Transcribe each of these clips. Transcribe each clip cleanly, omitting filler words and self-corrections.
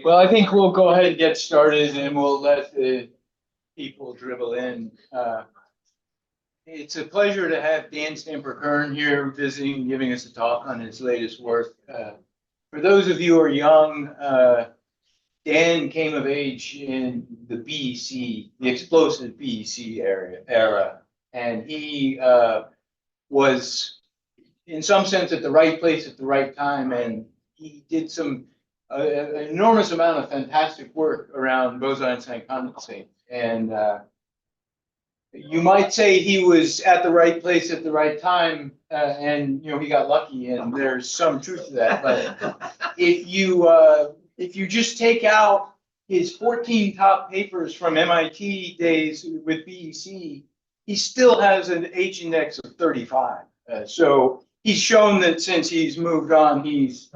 Well, I think we'll go ahead and get started and we'll let the people dribble in. It's a pleasure to have Dan Stamper-Kurn here visiting, giving us a talk on his latest work. For those of you who are young, Dan came of age in the BEC, the explosive BEC era, and he was, in some sense, at the right place at the right time, and he did some an enormous amount of fantastic work around Bose-Einstein condensate. And you might say he was at the right place at the right time, and he got lucky, and there's some truth to that. But if you just take out his 14 top papers from MIT days with BEC, he still has an H index of 35. So he's shown that since he's moved on, he's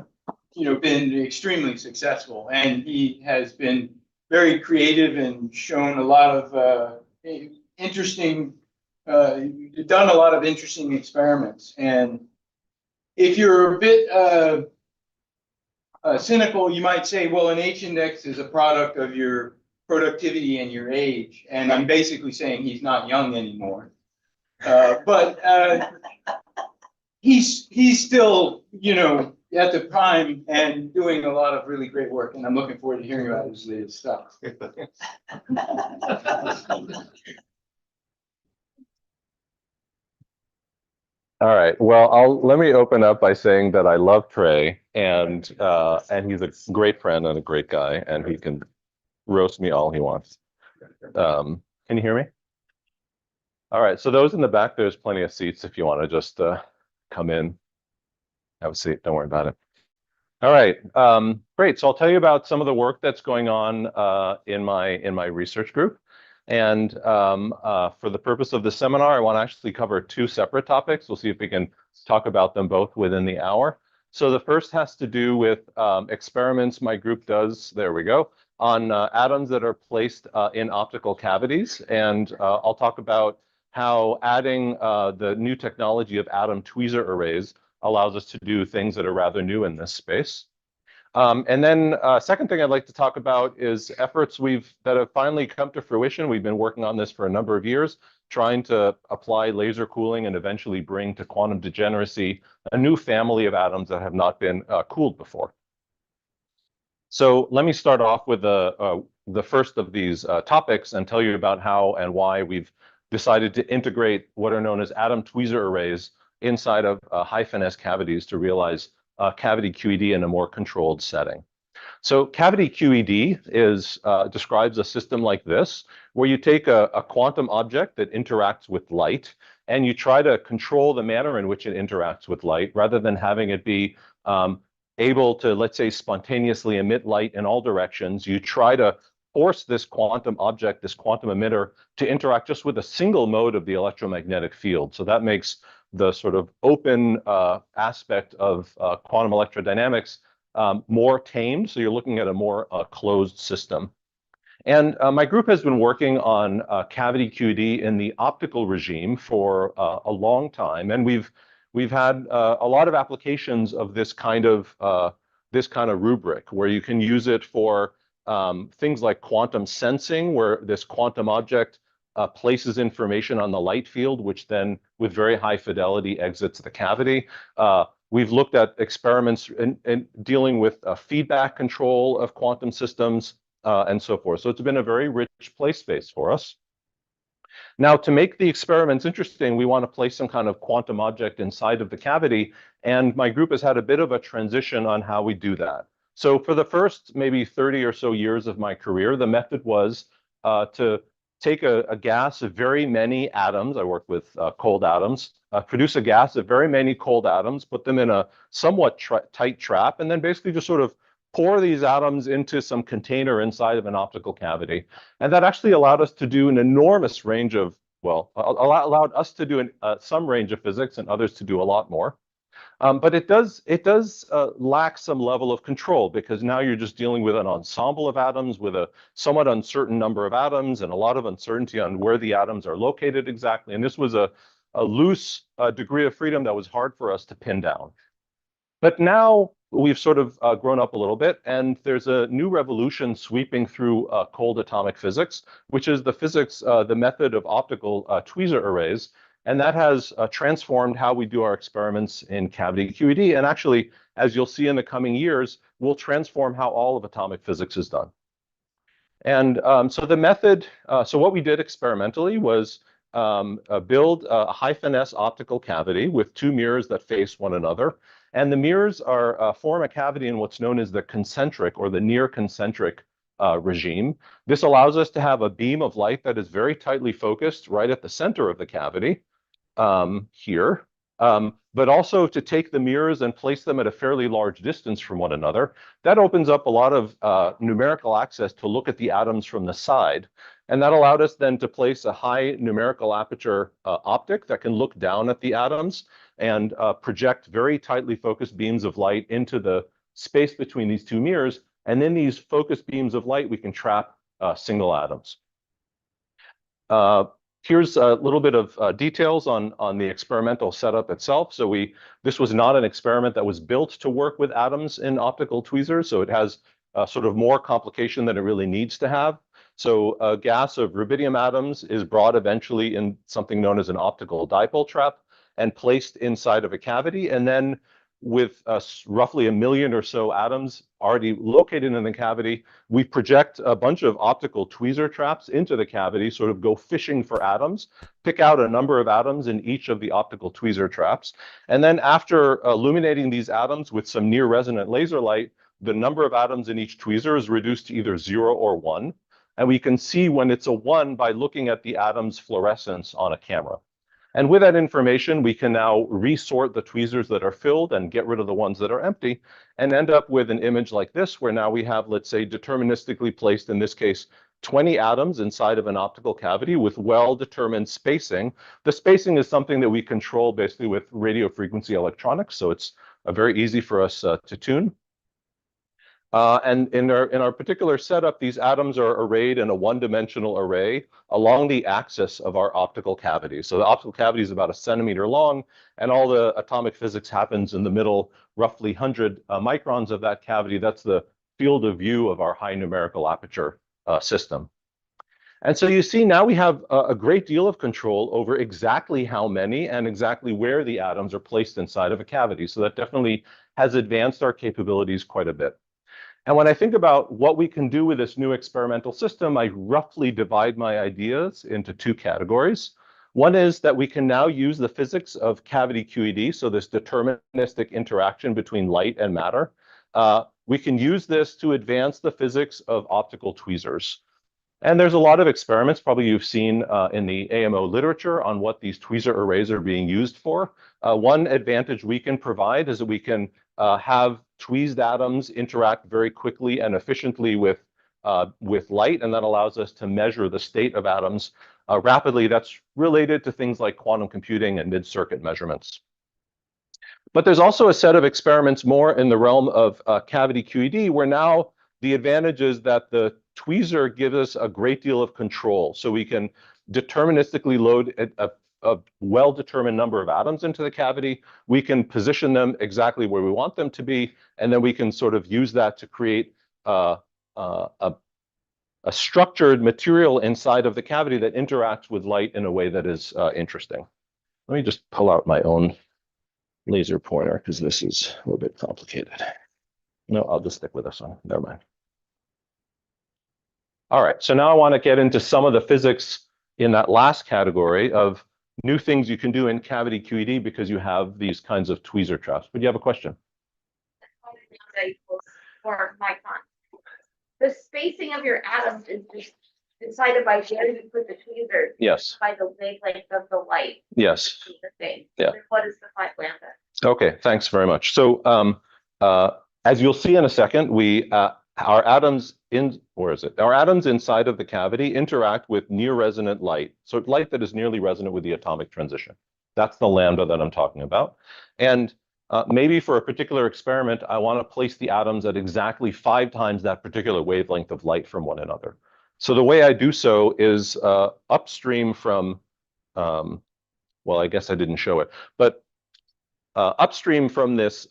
been extremely successful, and he has been very creative and shown a lot of interesting, done a lot of interesting experiments. And if you're a bit cynical, you might say, well, an H index is a product of your productivity and your age. And I'm basically saying he's not young anymore. But he's still, at the prime and doing a lot of really great work. And I'm looking forward to hearing about his latest stuff. All right. Well, let me open up by saying that I love Trey, and he's a great friend and a great guy, and he can roast me all he wants. Can you hear me? All right. So those in the back, there's plenty of seats if you want to just come in, have a seat. Don't worry about it. All right. Great. So I'll tell you about some of the work that's going on in my research group. And for the purpose of the seminar, I want to actually cover two separate topics. We'll see if we can talk about them both within the hour. So the first has to do with experiments my group does, there we go, on atoms that are placed in optical cavities. And I'll talk about how adding the new technology of atom-tweezer arrays allows us to do things that are rather new in this space. And then second thing I'd like to talk about is efforts that have finally come to fruition. We've been working on this for a number of years, trying to apply laser cooling and eventually bring to quantum degeneracy a new family of atoms that have not been cooled before. So let me start off with the first of these topics and tell you about how and why we've decided to integrate what are known as atom-tweezer arrays inside of high-finesse cavities to realize cavity QED in a more controlled setting. So cavity QED describes a system like this, where you take a quantum object that interacts with light, and you try to control the manner in which it interacts with light, rather than having it be able to, let's say, spontaneously emit light in all directions. You try to force this quantum object, this quantum emitter, to interact just with a single mode of the electromagnetic field. So that makes the sort of open aspect of quantum electrodynamics more tamed. So you're looking at a more closed system. And my group has been working on cavity QED in the optical regime for a long time, and we've had a lot of applications of this kind of rubric, where you can use it for things like quantum sensing, where this quantum object places information on the light field, which then, with very high fidelity, exits the cavity. We've looked at experiments in dealing with feedback control of quantum systems and so forth. So it's been a very rich play space for us. Now, to make the experiments interesting, we want to place some kind of quantum object inside of the cavity, and my group has had a bit of a transition on how we do that. So for the first maybe 30 or so years of my career, the method was to take a gas of very many atoms. I work with cold atoms, produce a gas of very many cold atoms, put them in a somewhat tight trap, and then basically just sort of pour these atoms into some container inside of an optical cavity. And that actually allowed us to do an enormous range of, well, allowed us to do some range of physics and others to do a lot more. But it does lack some level of control, because now you're just dealing with an ensemble of atoms with a somewhat uncertain number of atoms and a lot of uncertainty on where the atoms are located exactly. And this was a loose degree of freedom that was hard for us to pin down. But now we've sort of grown up a little bit, and there's a new revolution sweeping through cold atomic physics, which is the physics, the method of optical tweezer arrays. And that has transformed how we do our experiments in cavity QED. And actually, as you'll see in the coming years, will transform how all of atomic physics is done. And so the method, so what we did experimentally was build a high finesse optical cavity with two mirrors that face one another. And the mirrors are form a cavity in what's known as the concentric or the near concentric regime. This allows us to have a beam of light that is very tightly focused right at the center of the cavity here. But also to take the mirrors and place them at a fairly large distance from one another. That opens up a lot of numerical access to look at the atoms from the side. And that allowed us then to place a high numerical aperture optic that can look down at the atoms and project very tightly focused beams of light into the space between these two mirrors. And in these focused beams of light, we can trap single atoms. Here's a little bit of details on the experimental setup itself. So this was not an experiment that was built to work with atoms in optical tweezers. So it has sort of more complication than it really needs to have. So a gas of rubidium atoms is brought eventually in something known as an optical dipole trap and placed inside of a cavity. And then with roughly 1 million or so atoms already located in the cavity, we project a bunch of optical tweezer traps into the cavity, sort of go fishing for atoms, pick out a number of atoms in each of the optical tweezer traps. And then after illuminating these atoms with some near resonant laser light, the number of atoms in each tweezer is reduced to either 0 or 1. And we can see when it's a 1 by looking at the atom's fluorescence on a camera. And with that information, we can now resort the tweezers that are filled and get rid of the ones that are empty and end up with an image like this, where now we have, let's say, deterministically placed, in this case, 20 atoms inside of an optical cavity with well-determined spacing. The spacing is something that we control basically with radio frequency electronics, so it's very easy for us to tune. And in our particular setup, these atoms are arrayed in a one-dimensional array along the axis of our optical cavity. So the optical cavity is about 1 centimeter long, and all the atomic physics happens in the middle, roughly 100 microns of that cavity. That's the field of view of our high numerical aperture system. And so you see now we have a great deal of control over exactly how many and exactly where the atoms are placed inside of a cavity. So that definitely has advanced our capabilities quite a bit. And when I think about what we can do with this new experimental system, I roughly divide my ideas into two categories. One is that we can now use the physics of cavity QED, so this deterministic interaction between light and matter. We can use this to advance the physics of optical tweezers. And there's a lot of experiments, probably you've seen in the AMO literature, on what these tweezer arrays are being used for. One advantage we can provide is that we can have tweezed atoms interact very quickly and efficiently with light, and that allows us to measure the state of atoms rapidly. That's related to things like quantum computing and mid-circuit measurements. But there's also a set of experiments more in the realm of cavity QED, where now the advantage is that the tweezer gives us a great deal of control. So we can deterministically load a well-determined number of atoms into the cavity. We can position them exactly where we want them to be, and then we can sort of use that to create a structured material inside of the cavity that interacts with light in a way that is interesting. Let me just pull out my own laser pointer, because this is a little bit complicated. No, I'll just stick with this one. Never mind. All right, so now I want to get into some of the physics in that last category of new things you can do in cavity QED because you have these kinds of tweezer traps. But you have a question? Or micron. The spacing of your atoms is just decided by where you put the tweezers. Yes. By the wavelength of the light. Yes. Yeah. What is the 5 lambda? Okay, thanks very much. So as you'll see in a second, our atoms Our atoms inside of the cavity interact with near resonant light. So light that is nearly resonant with the atomic transition. That's the lambda that I'm talking about. And maybe for a particular experiment, I want to place the atoms at exactly 5 times that particular wavelength of light from one another. So the way I do so is upstream from, well, I guess I didn't show it, but upstream from this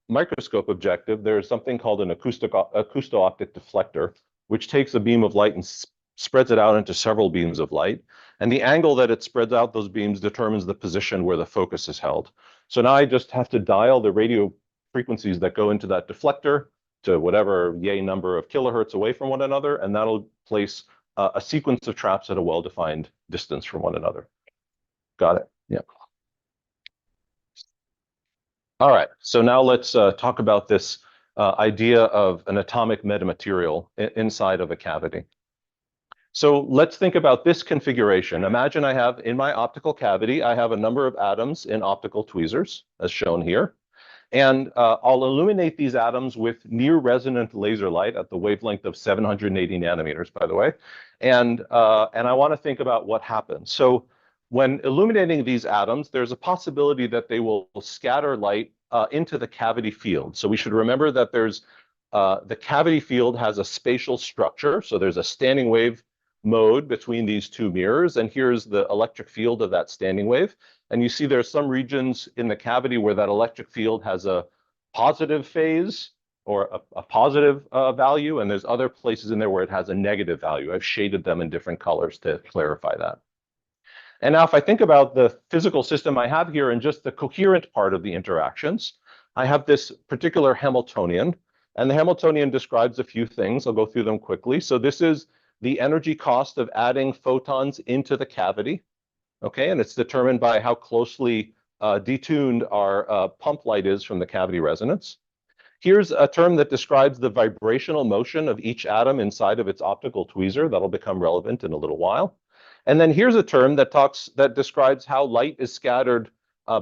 microscope objective, there's something called an acousto-optic deflector, which takes a beam of light and spreads it out into several beams of light. And the angle that it spreads out those beams determines the position where the focus is held. So now I just have to dial the radio frequencies that go into that deflector to whatever yay number of kilohertz away from one another, and that'll place a sequence of traps at a well-defined distance from one another. Got it? Yeah. All right, so now let's talk about this idea of an atomic metamaterial inside of a cavity. So let's think about this configuration. Imagine I have in my optical cavity, I have a number of atoms in optical tweezers, as shown here. And I'll illuminate these atoms with near resonant laser light at the wavelength of 780 nanometers, by the way. And I want to think about what happens. So when illuminating these atoms, there's a possibility that they will scatter light into the cavity field. So we should remember that there's the cavity field has a spatial structure. So there's a standing wave mode between these two mirrors, and here's the electric field of that standing wave. And you see there are some regions in the cavity where that electric field has a positive phase or a positive value, and there's other places in there where it has a negative value. I've shaded them in different colors to clarify that. And now if I think about the physical system I have here and just the coherent part of the interactions, I have this particular Hamiltonian, and the Hamiltonian describes a few things. I'll go through them quickly. So this is the energy cost of adding photons into the cavity, okay? And it's determined by how closely detuned our pump light is from the cavity resonance. Here's a term that describes the vibrational motion of each atom inside of its optical tweezer. That'll become relevant in a little while. And then here's a term that describes how light is scattered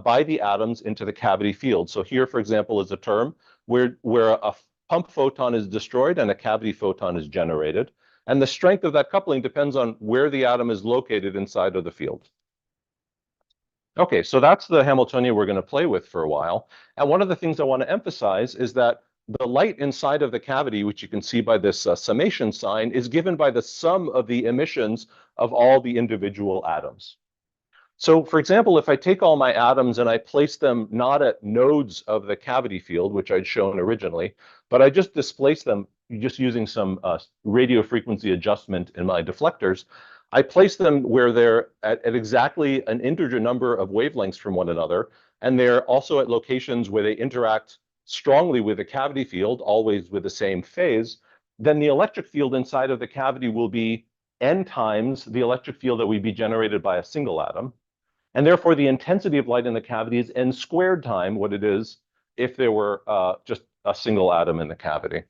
by the atoms into the cavity field. So here, for example, is a term where a pump photon is destroyed and a cavity photon is generated. And the strength of that coupling depends on where the atom is located inside of the field. Okay, so that's the Hamiltonian we're going to play with for a while. And one of the things I want to emphasize is that the light inside of the cavity, which you can see by this summation sign, is given by the sum of the emissions of all the individual atoms. So, for example, if I take all my atoms and I place them not at nodes of the cavity field, which I'd shown originally, but I just displace them just using some radio frequency adjustment in my deflectors, I place them where they're at exactly an integer number of wavelengths from one another, and they're also at locations where they interact strongly with the cavity field, always with the same phase. Then the electric field inside of the cavity will be n times the electric field that would be generated by a single atom. And therefore, the intensity of light in the cavity is n squared time what it is if there were just a single atom in the cavity.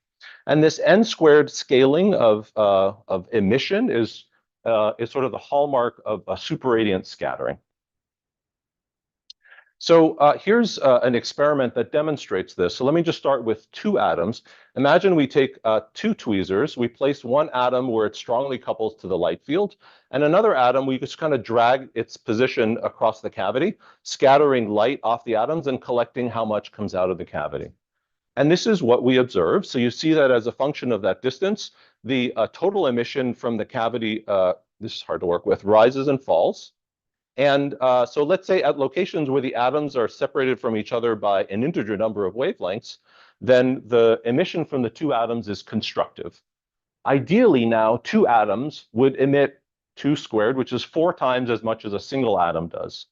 And this n squared scaling of emission is sort of the hallmark of superradiant scattering. So here's an experiment that demonstrates this. So let me just start with two atoms. Imagine we take two tweezers. We place one atom where it strongly couples to the light field, and another atom, we just kind of drag its position across the cavity, scattering light off the atoms and collecting how much comes out of the cavity. And this is what we observe. So you see that as a function of that distance, the total emission from the cavity, this is hard to work with, rises and falls. And so let's say at locations where the atoms are separated from each other by an integer number of wavelengths, then the emission from the two atoms is constructive. Ideally now, two atoms would emit 2 squared, which is 4 times as much as a single atom does.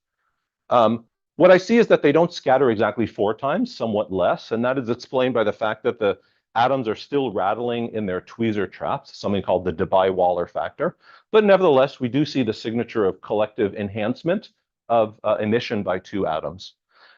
What I see is that they don't scatter exactly 4 times, somewhat less, and that is explained by the fact that the atoms are still rattling in their tweezer traps, something called the Debye-Waller factor. But nevertheless, we do see the signature of collective enhancement of emission by 2 atoms.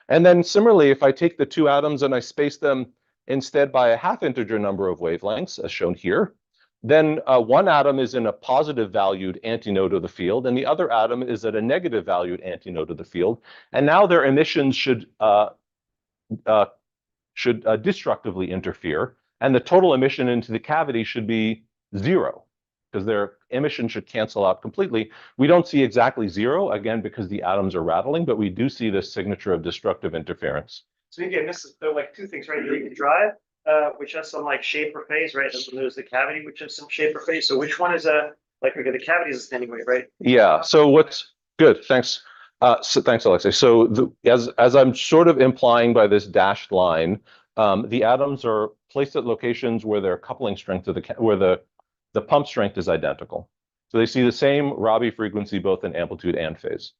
And then similarly, if I take the 2 atoms and I space them instead by a half integer number of wavelengths, as shown here, then one atom is in a positive valued antinode of the field, and the other atom is at a negative valued antinode of the field. And now their emissions should destructively interfere, and the total emission into the cavity should be 0, because their emission should cancel out completely. We don't see exactly 0, again, because the atoms are rattling, but we do see this signature of destructive interference. So again, there are like 2 things, right? You can drive, which has some like shape or phase, right? And then there's the cavity, which has some shape or phase. So which one is like, okay, the cavity is a standing wave, right? Yeah, so what's good, thanks. So thanks, Alexei. So as I'm sort of implying by this dashed line, the atoms are placed at locations where their coupling strength of where the pump strength is identical. So they see the same Rabi frequency both in amplitude and phase.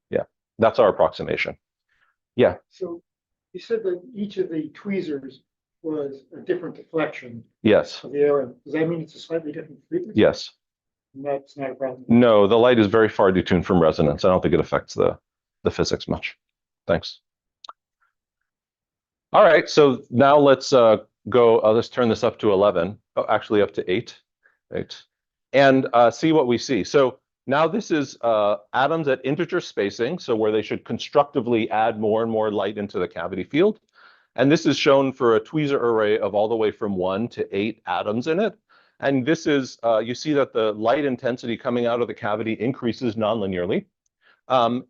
Yeah, that's our approximation. Yeah. So you said that each of the tweezers was a different deflection Yes. of the arrow. Does that mean it's a slightly different frequency? Yes. And that's not a problem. No, the light is very far detuned from resonance. I don't think it affects the physics much. Thanks. All right, so now let's let's turn this up to 11, actually up to 8, and see what we see. So now this is atoms at integer spacing, so where they should constructively add more and more light into the cavity field. And this is shown for a tweezer array of all the way from 1 to 8 atoms in it. And this is, you see that the light intensity coming out of the cavity increases nonlinearly.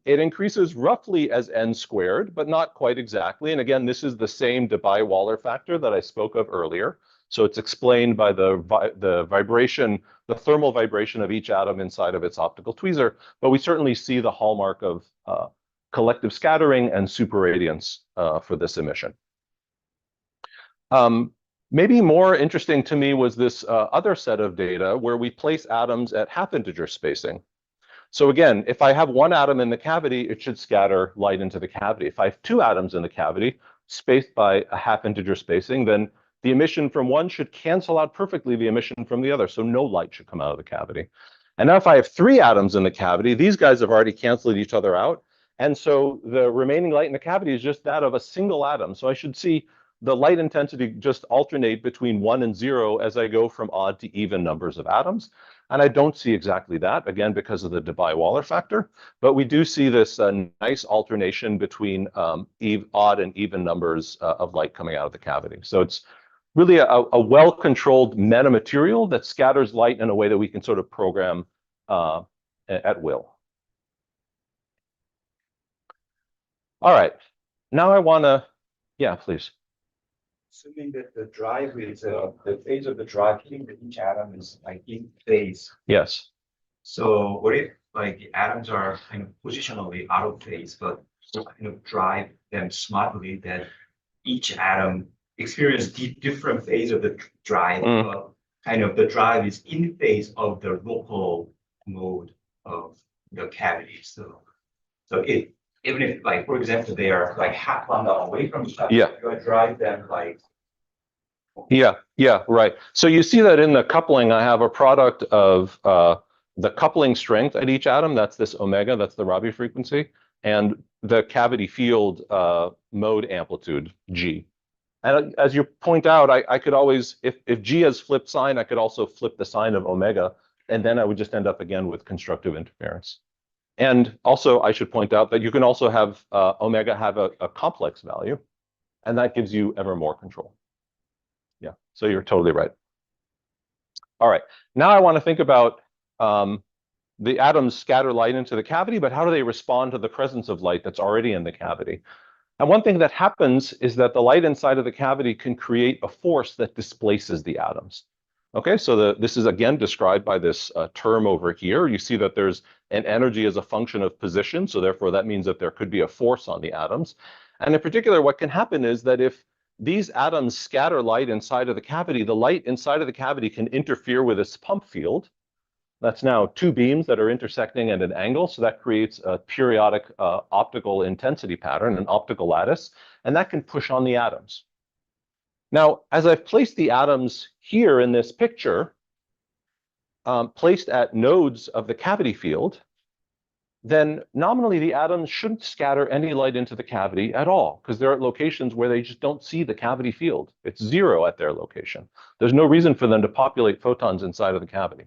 It increases roughly as n squared, but not quite exactly. And again, this is the same Debye-Waller factor that I spoke of earlier. So it's explained by the vibration, the thermal vibration of each atom inside of its optical tweezer. But we certainly see the hallmark of collective scattering and superradiance for this emission. Maybe more interesting to me was this other set of data where we place atoms at half-integer spacing. So again, if I have one atom in the cavity, it should scatter light into the cavity. If I have two atoms in the cavity, spaced by a half-integer spacing, then the emission from one should cancel out perfectly the emission from the other, so no light should come out of the cavity. And now if I have three atoms in the cavity, these guys have already canceled each other out, and so the remaining light in the cavity is just that of a single atom. So I should see the light intensity just alternate between 1 and 0 as I go from odd to even numbers of atoms. And I don't see exactly that, again, because of the Debye-Waller factor. But we do see this nice alternation between odd and even numbers of light coming out of the cavity. So it's really a well-controlled metamaterial that scatters light in a way that we can sort of program at will. All right. Now I want to, yeah, please. Assuming that the drive is the phase of the drive hitting each atom is like in phase. Yes. So what if like the atoms are kind of positionally out of phase, but kind of drive them smartly that each atom experience different phase of the drive, but kind of the drive is in phase of the local mode of the cavity. So it even if, like, for example, they are like half lambda away from each other, yeah, you drive them like. Yeah, right. So you see that in the coupling, I have a product of the coupling strength at each atom. That's this omega, that's the Rabi frequency, and the cavity field mode amplitude, G. And as you point out, I could always, if G has flipped sign, I could also flip the sign of omega, and then I would just end up again with constructive interference. And also, I should point out that you can also have omega have a complex value, and that gives you ever more control. Yeah, so you're totally right. All right, now I want to think about the atoms scatter light into the cavity, but how do they respond to the presence of light that's already in the cavity? And one thing that happens is that the light inside of the cavity can create a force that displaces the atoms. Okay, so this is again described by this term over here. You see that there's an energy as a function of position, so therefore that means that there could be a force on the atoms. And in particular, what can happen is that if these atoms scatter light inside of the cavity, the light inside of the cavity can interfere with its pump field. That's now two beams that are intersecting at an angle, so that creates a periodic optical intensity pattern, an optical lattice, and that can push on the atoms. Now, as I've placed the atoms here in this picture, placed at nodes of the cavity field, then nominally the atoms shouldn't scatter any light into the cavity at all, because they're at locations where they just don't see the cavity field. It's 0 at their location. There's no reason for them to populate photons inside of the cavity.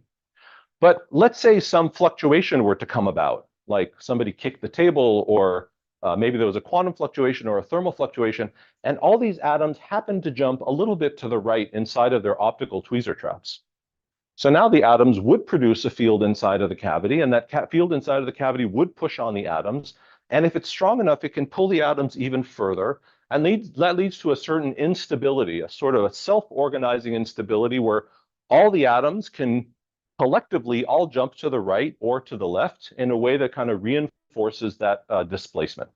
But let's say some fluctuation were to come about, like somebody kicked the table, or maybe there was a quantum fluctuation or a thermal fluctuation, and all these atoms happen to jump a little bit to the right inside of their optical tweezer traps. So now the atoms would produce a field inside of the cavity, and that field inside of the cavity would push on the atoms. And if it's strong enough, it can pull the atoms even further. And that leads to a certain instability, a sort of a self-organizing instability where all the atoms can collectively all jump to the right or to the left in a way that kind of reinforces that displacement.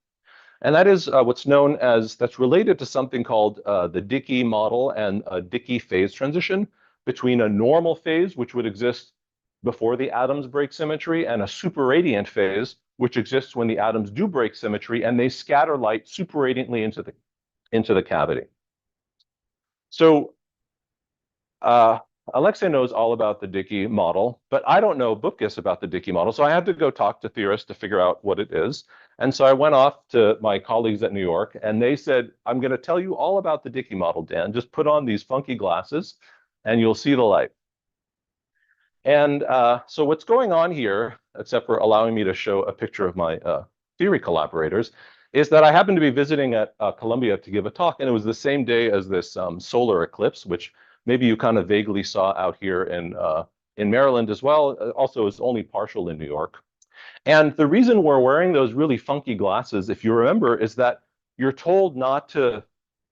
And that is what's known as, that's related to something called the Dicke model and a Dicke phase transition between a normal phase, which would exist before the atoms break symmetry, and a superradiant phase, which exists when the atoms do break symmetry, and they scatter light superradiantly into the cavity. So Alexei knows all about the Dicke model, but I don't know bupkis about the Dicke model. So I had to go talk to theorists to figure out what it is. And so I went off to my colleagues at New York, and they said, I'm going to tell you all about the Dicke model, Dan. Just put on these funky glasses, and you'll see the light. And so what's going on here, except for allowing me to show a picture of my theory collaborators, is that I happened to be visiting at Columbia to give a talk, and it was the same day as this solar eclipse, which maybe you kind of vaguely saw out here in Maryland as well. Also, it's only partial in New York. And the reason we're wearing those really funky glasses, if you remember, is that you're told not to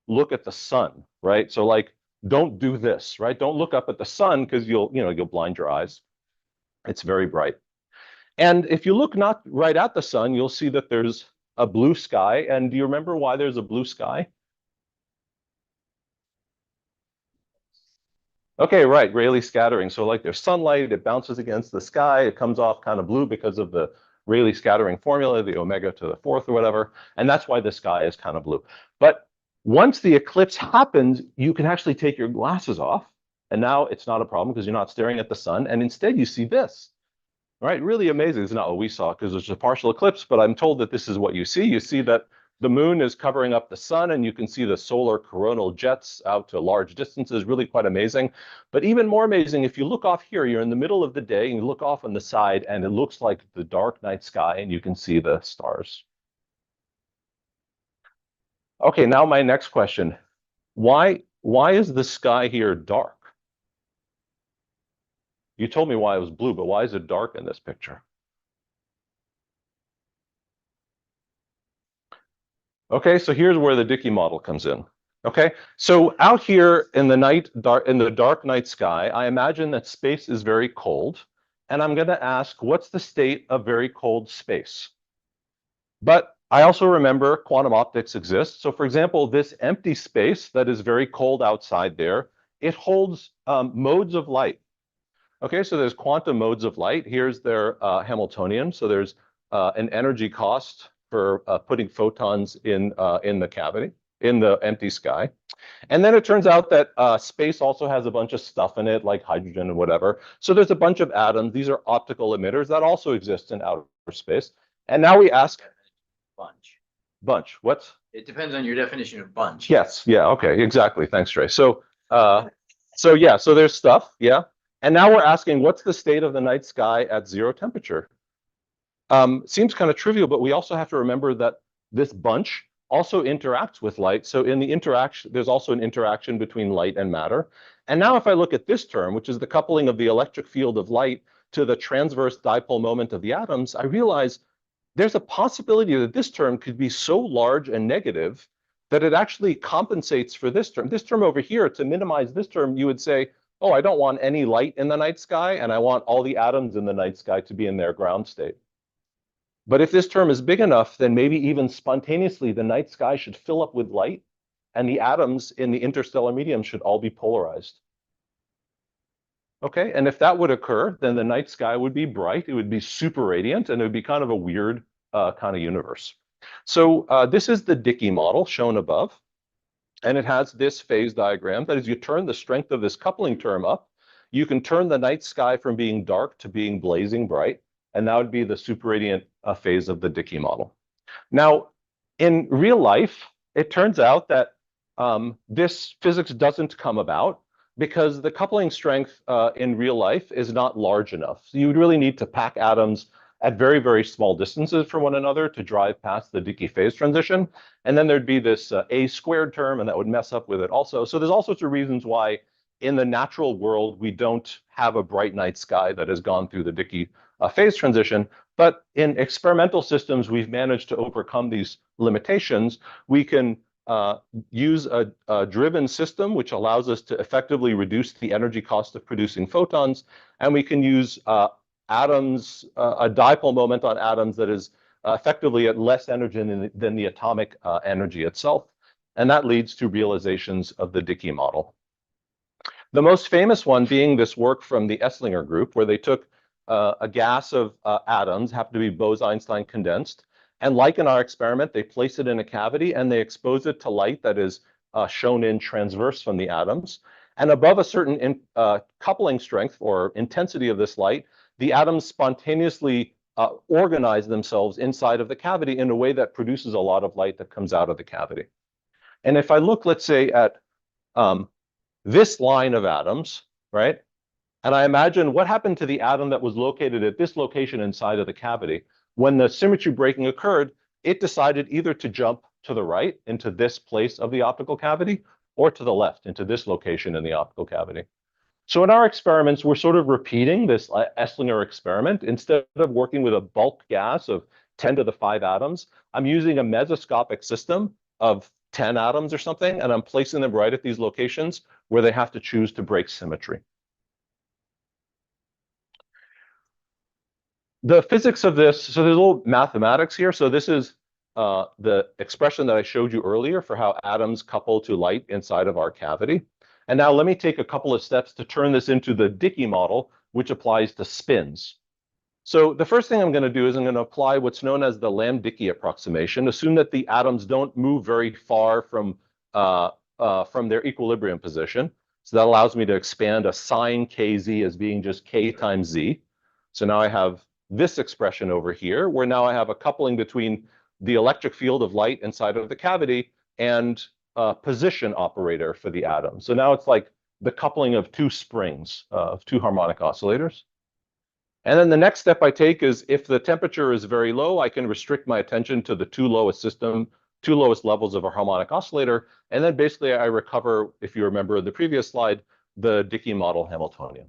look at the sun, right? So like, don't do this, right? Don't look up at the sun because you'll blind your eyes. It's very bright. And if you look not right at the sun, you'll see that there's a blue sky. And do you remember why there's a blue sky? Okay, right, Rayleigh scattering. So like there's sunlight, it bounces against the sky, it comes off kind of blue because of the Rayleigh scattering formula, the omega to the fourth or whatever, and that's why the sky is kind of blue. But once the eclipse happens, you can actually take your glasses off, and now it's not a problem because you're not staring at the sun, and instead you see this. Right, really amazing. It's not what we saw because it's a partial eclipse, but I'm told that this is what you see. You see that the moon is covering up the sun, and you can see the solar coronal jets out to large distances, really quite amazing. But even more amazing, if you look off here, you're in the middle of the day, and you look off on the side, and it looks like the dark night sky, and you can see the stars. Okay, now my next question. Why is the sky here dark? You told me why it was blue, but why is it dark in this picture? Okay, so here's where the Dicke model comes in. Okay, so out here in the dark night sky, I imagine that space is very cold, and I'm going to ask, what's the state of very cold space? But I also remember quantum optics exists. So for example, this empty space that is very cold outside there, it holds modes of light. Okay, so there's quantum modes of light. Here's their Hamiltonian. So there's an energy cost for putting photons in the cavity, in the empty sky. And then it turns out that space also has a bunch of stuff in it, like hydrogen and whatever. So there's a bunch of atoms. These are optical emitters that also exist in outer space. And now we ask, bunch, what? It depends on your definition of bunch. Yes, yeah, okay, exactly. Thanks, Trey. So yeah, so there's stuff, yeah. And now we're asking, what's the state of the night sky at zero temperature? Seems kind of trivial, but we also have to remember that this bunch also interacts with light. So in the interaction, there's also an interaction between light and matter. And now if I look at this term, which is the coupling of the electric field of light to the transverse dipole moment of the atoms, I realize there's a possibility that this term could be so large and negative that it actually compensates for this term. This term over here, to minimize this term, you would say, oh, I don't want any light in the night sky, and I want all the atoms in the night sky to be in their ground state. But if this term is big enough, then maybe even spontaneously the night sky should fill up with light, and the atoms in the interstellar medium should all be polarized. Okay, and if that would occur, then the night sky would be bright, it would be super radiant, and it would be kind of a weird kind of universe. So this is the Dicke model shown above. And it has this phase diagram. That is, you turn the strength of this coupling term up, you can turn the night sky from being dark to being blazing bright, and that would be the superradiant phase of the Dicke model. Now, in real life, it turns out that this physics doesn't come about because the coupling strength in real life is not large enough. So you would really need to pack atoms at very, very small distances from one another to drive past the Dicke phase transition. And then there'd be this a squared term, and that would mess up with it also. So there's all sorts of reasons why in the natural world, we don't have a bright night sky that has gone through the Dicke phase transition. But in experimental systems, we've managed to overcome these limitations. We can use a driven system, which allows us to effectively reduce the energy cost of producing photons. And we can use atoms, a dipole moment on atoms that is effectively at less energy than the atomic energy itself. And that leads to realizations of the Dicke model. The most famous one being this work from the Esslinger group, where they took a gas of atoms, happened to be Bose-Einstein condensed, and like in our experiment, they place it in a cavity and they expose it to light that is shown in transverse from the atoms. And above a certain coupling strength or intensity of this light, the atoms spontaneously organize themselves inside of the cavity in a way that produces a lot of light that comes out of the cavity. And if I look, let's say, at this line of atoms, right? And I imagine what happened to the atom that was located at this location inside of the cavity. When the symmetry breaking occurred, it decided either to jump to the right into this place of the optical cavity or to the left into this location in the optical cavity. So in our experiments, we're sort of repeating this Esslinger experiment. Instead of working with a bulk gas of 10 to the 5 atoms, I'm using a mesoscopic system of 10 atoms or something, and I'm placing them right at these locations where they have to choose to break symmetry. The physics of this, so there's a little mathematics here. So this is the expression that I showed you earlier for how atoms couple to light inside of our cavity. And now let me take a couple of steps to turn this into the Dicke model, which applies to spins. So the first thing I'm going to do is I'm going to apply what's known as the Lamb-Dicke approximation. Assume that the atoms don't move very far from their equilibrium position. So that allows me to expand a sine kz as being just k times z. So now I have this expression over here, where now I have a coupling between the electric field of light inside of the cavity and a position operator for the atom. So now it's like the coupling of two springs of two harmonic oscillators. And then the next step I take is if the temperature is very low, I can restrict my attention to the two lowest levels of a harmonic oscillator. And then basically I recover, if you remember the previous slide, the Dicke model Hamiltonian.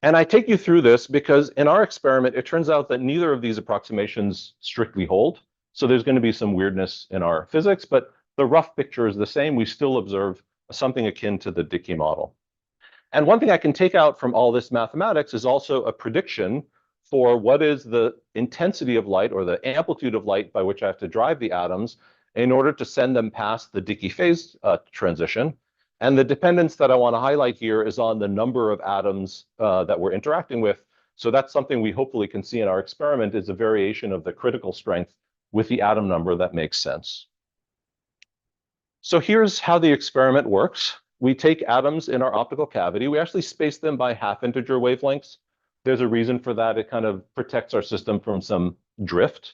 And I take you through this because in our experiment, it turns out that neither of these approximations strictly hold. So there's going to be some weirdness in our physics, but the rough picture is the same. We still observe something akin to the Dicke model. And one thing I can take out from all this mathematics is also a prediction for what is the intensity of light or the amplitude of light by which I have to drive the atoms in order to send them past the Dicke phase transition. And the dependence that I want to highlight here is on the number of atoms that we're interacting with. So that's something we hopefully can see in our experiment is a variation of the critical strength with the atom number that makes sense. So here's how the experiment works. We take atoms in our optical cavity. We actually space them by half-integer wavelengths. There's a reason for that. It kind of protects our system from some drift.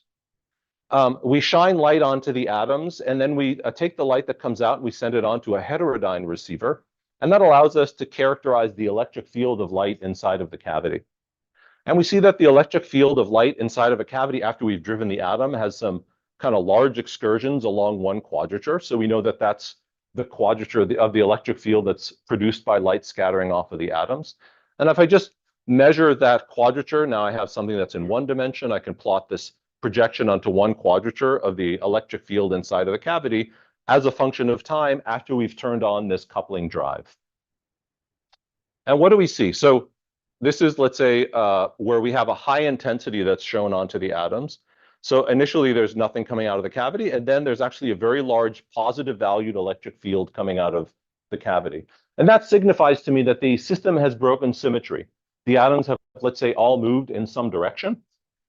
We shine light onto the atoms, and then we take the light that comes out and we send it onto a heterodyne receiver. And that allows us to characterize the electric field of light inside of the cavity. And we see that the electric field of light inside of a cavity after we've driven the atom has some kind of large excursions along one quadrature. So we know that that's the quadrature of the electric field that's produced by light scattering off of the atoms. And if I just measure that quadrature, now I have something that's in one dimension. I can plot this projection onto one quadrature of the electric field inside of the cavity as a function of time after we've turned on this coupling drive. And what do we see? So this is, let's say, where we have a high intensity that's shown onto the atoms. So initially there's nothing coming out of the cavity, and then there's actually a very large positive valued electric field coming out of the cavity. And that signifies to me that the system has broken symmetry. The atoms have, let's say, all moved in some direction.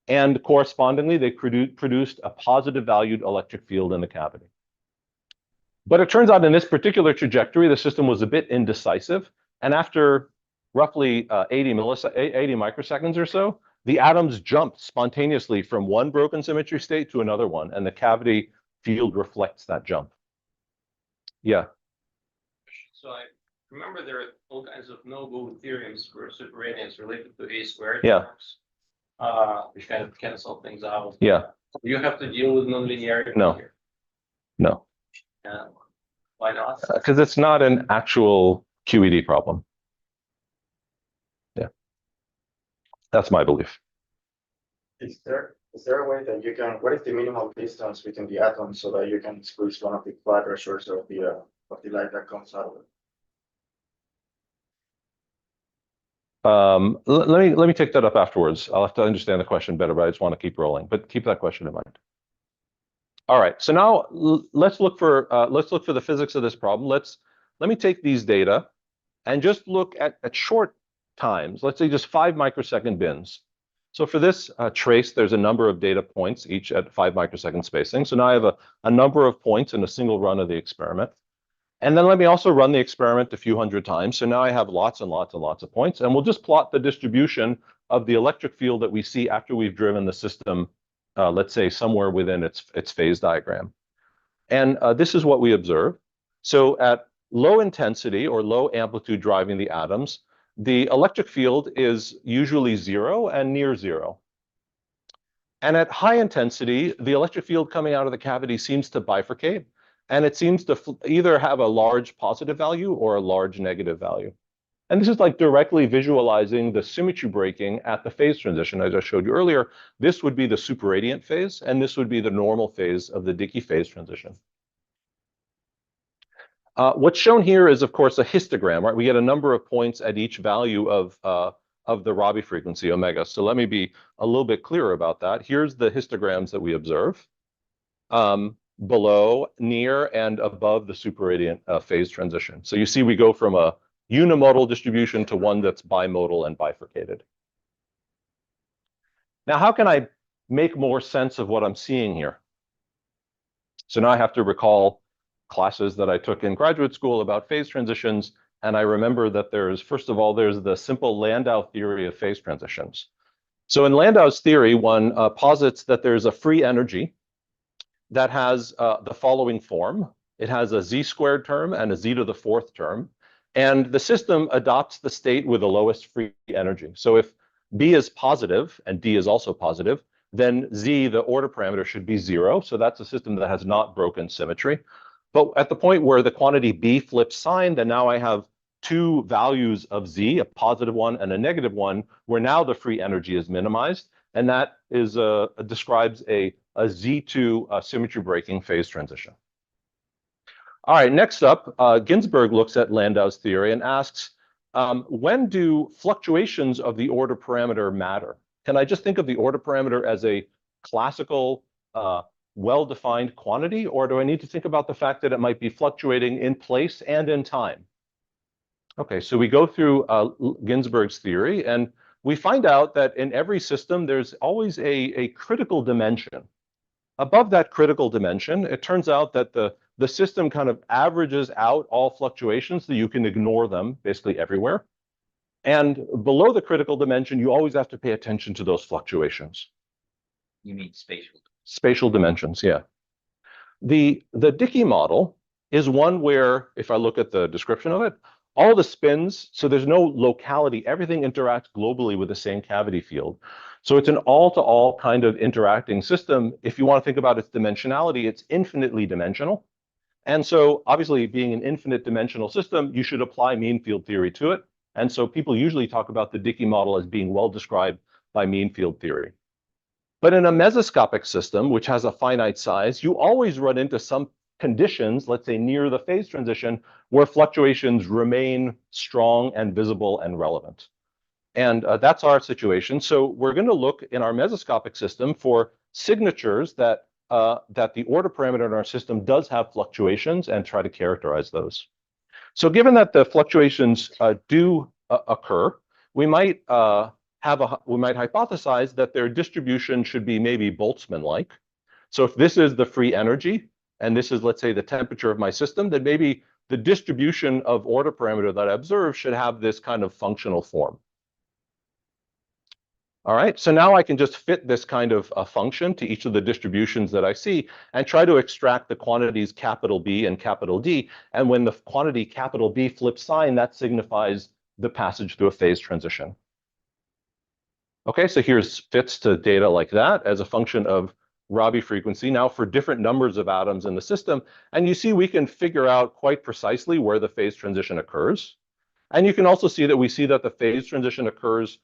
And correspondingly, they produced a positive valued electric field in the cavity. But it turns out in this particular trajectory, the system was a bit indecisive. And after roughly 80 microseconds or so, the atoms jumped spontaneously from one broken symmetry state to another one. And the cavity field reflects that jump. Yeah. So I remember there are all kinds of no-go theorems for superradiance related to A squared. Yeah. Terms. Which kind of cancel things out. Yeah. You have to deal with nonlinearity No. here. No. Why not? Because it's not an actual QED problem. Yeah. That's my belief. Is there a way that you can, what is the minimal distance between the atoms so that you can squeeze one of the quadratures of the light that comes out of it? Let me take that up afterwards. I'll have to understand the question better, but I just want to keep rolling. But keep that question in mind. All right. So now let's look for the physics of this problem. Let me take these data and just look at short times. Let's say just 5 microsecond bins. So for this trace, there's a number of data points, each at 5 microsecond spacing. So now I have a number of points in a single run of the experiment. And then let me also run the experiment a few hundred times. So now I have lots and lots and lots of points. And we'll just plot the distribution of the electric field that we see after we've driven the system, let's say somewhere within its phase diagram. And this is what we observe. So at low intensity or low amplitude driving the atoms, the electric field is usually 0 and near 0. And at high intensity, the electric field coming out of the cavity seems to bifurcate. And it seems to either have a large positive value or a large negative value. And this is like directly visualizing the symmetry breaking at the phase transition. As I showed you earlier, this would be the superradiant phase, and this would be the normal phase of the Dicke phase transition. What's shown here is, of course, a histogram, right? We get a number of points at each value of the Rabi frequency, omega. So let me be a little bit clearer about that. Here's the histograms that we observe. Below, near, and above the superradiant phase transition. So you see we go from a unimodal distribution to one that's bimodal and bifurcated. Now, how can I make more sense of what I'm seeing here? So now I have to recall classes that I took in graduate school about phase transitions, and I remember that first of all, there's the simple Landau theory of phase transitions. So in Landau's theory, one posits that there's a free energy that has the following form. It has a z² term and a z to the 4th term. And the system adopts the state with the lowest free energy. So if B is positive and D is also positive, then Z, the order parameter, should be 0. So that's a system that has not broken symmetry. But at the point where the quantity B flips sign, then now I have 2 values of Z, a positive one and a negative one, where now the free energy is minimized. And that is describes a Z2 symmetry breaking phase transition. All right, next up, Ginzburg looks at Landau's theory and asks, when do fluctuations of the order parameter matter? Can I just think of the order parameter as a classical, well-defined quantity, or do I need to think about the fact that it might be fluctuating in place and in time? Okay, so we go through Ginzburg's theory, and we find out that in every system, there's always a critical dimension. Above that critical dimension, it turns out that the system kind of averages out all fluctuations so you can ignore them basically everywhere. And below the critical dimension, you always have to pay attention to those fluctuations. You mean spatial? Spatial dimensions, yeah. The Dicke model is one where, if I look at the description of it, all the spins, so there's no locality, everything interacts globally with the same cavity field. So it's an all-to-all kind of interacting system. If you want to think about its dimensionality, it's infinitely dimensional. And so obviously being an infinite dimensional system, you should apply mean field theory to it. And so people usually talk about the Dicke model as being well described by mean field theory. But in a mesoscopic system, which has a finite size, you always run into some conditions, let's say near the phase transition, where fluctuations remain strong and visible and relevant. And that's our situation. So we're going to look in our mesoscopic system for signatures that the order parameter in our system does have fluctuations and try to characterize those. So given that the fluctuations do occur, we might hypothesize that their distribution should be maybe Boltzmann-like. So if this is the free energy, and this is, let's say, the temperature of my system, then maybe the distribution of order parameter that I observe should have this kind of functional form. All right, so now I can just fit this kind of a function to each of the distributions that I see and try to extract the quantities capital B and capital D. And when the quantity capital B flips sign, that signifies the passage through a phase transition. Okay, so here's fits to data like that as a function of Rabi frequency now for different numbers of atoms in the system. And you see we can figure out quite precisely where the phase transition occurs. And you can also see that the phase transition occurs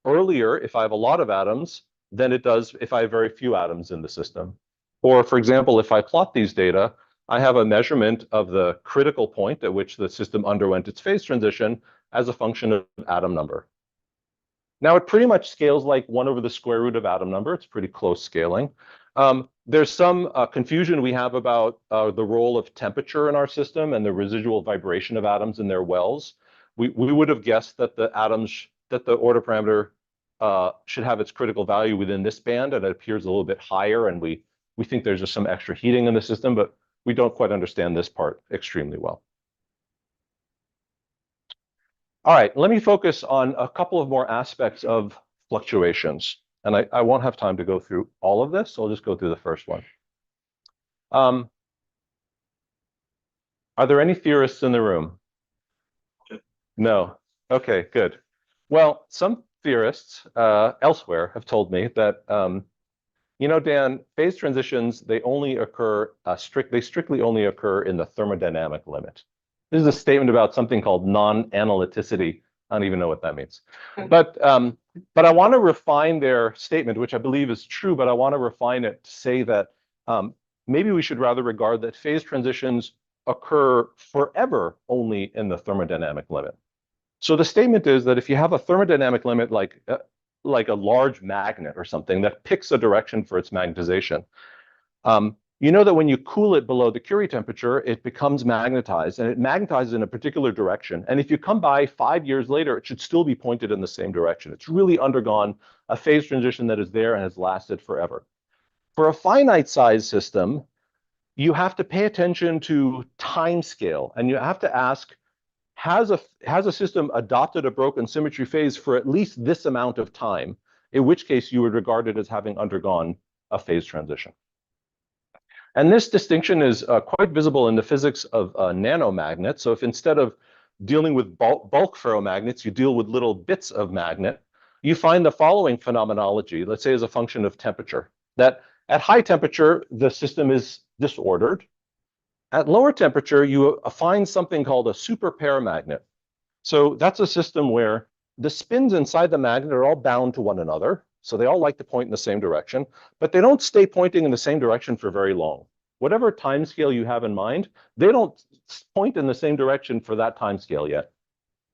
earlier if I have a lot of atoms than it does if I have very few atoms in the system. Or for example, if I plot these data, I have a measurement of the critical point at which the system underwent its phase transition as a function of atom number. Now it pretty much scales like 1 over the square root of atom number. It's pretty close scaling. There's some confusion we have about the role of temperature in our system and the residual vibration of atoms in their wells. We would have guessed that the order parameter should have its critical value within this band, and it appears a little bit higher, and we think there's just some extra heating in the system, but we don't quite understand this part extremely well. All right, let me focus on a couple of more aspects of fluctuations. And I won't have time to go through all of this, so I'll just go through the first one. Are there any theorists in the room? No. Okay, good. Well, some theorists elsewhere have told me that, Dan, phase transitions, they only occur, they strictly only occur in the thermodynamic limit. This is a statement about something called non-analyticity. I don't even know what that means. But I want to refine their statement, which I believe is true, but I want to refine it to say that maybe we should rather regard that phase transitions occur forever only in the thermodynamic limit. So the statement is that if you have a thermodynamic limit like a large magnet or something that picks a direction for its magnetization, you know that when you cool it below the Curie temperature, it becomes magnetized, and it magnetizes in a particular direction. And if you come by 5 years later, it should still be pointed in the same direction. It's really undergone a phase transition that is there and has lasted forever. For a finite size system, you have to pay attention to time scale, and you have to ask, has a system adopted a broken symmetry phase for at least this amount of time, in which case you would regard it as having undergone a phase transition. And this distinction is quite visible in the physics of nanomagnets. So if instead of dealing with bulk ferromagnets, you deal with little bits of magnet, you find the following phenomenology, let's say as a function of temperature, that at high temperature, the system is disordered. At lower temperature, you find something called a superparamagnet. So that's a system where the spins inside the magnet are all bound to one another. So they all like to point in the same direction, but they don't stay pointing in the same direction for very long. Whatever time scale you have in mind, they don't point in the same direction for that time scale yet.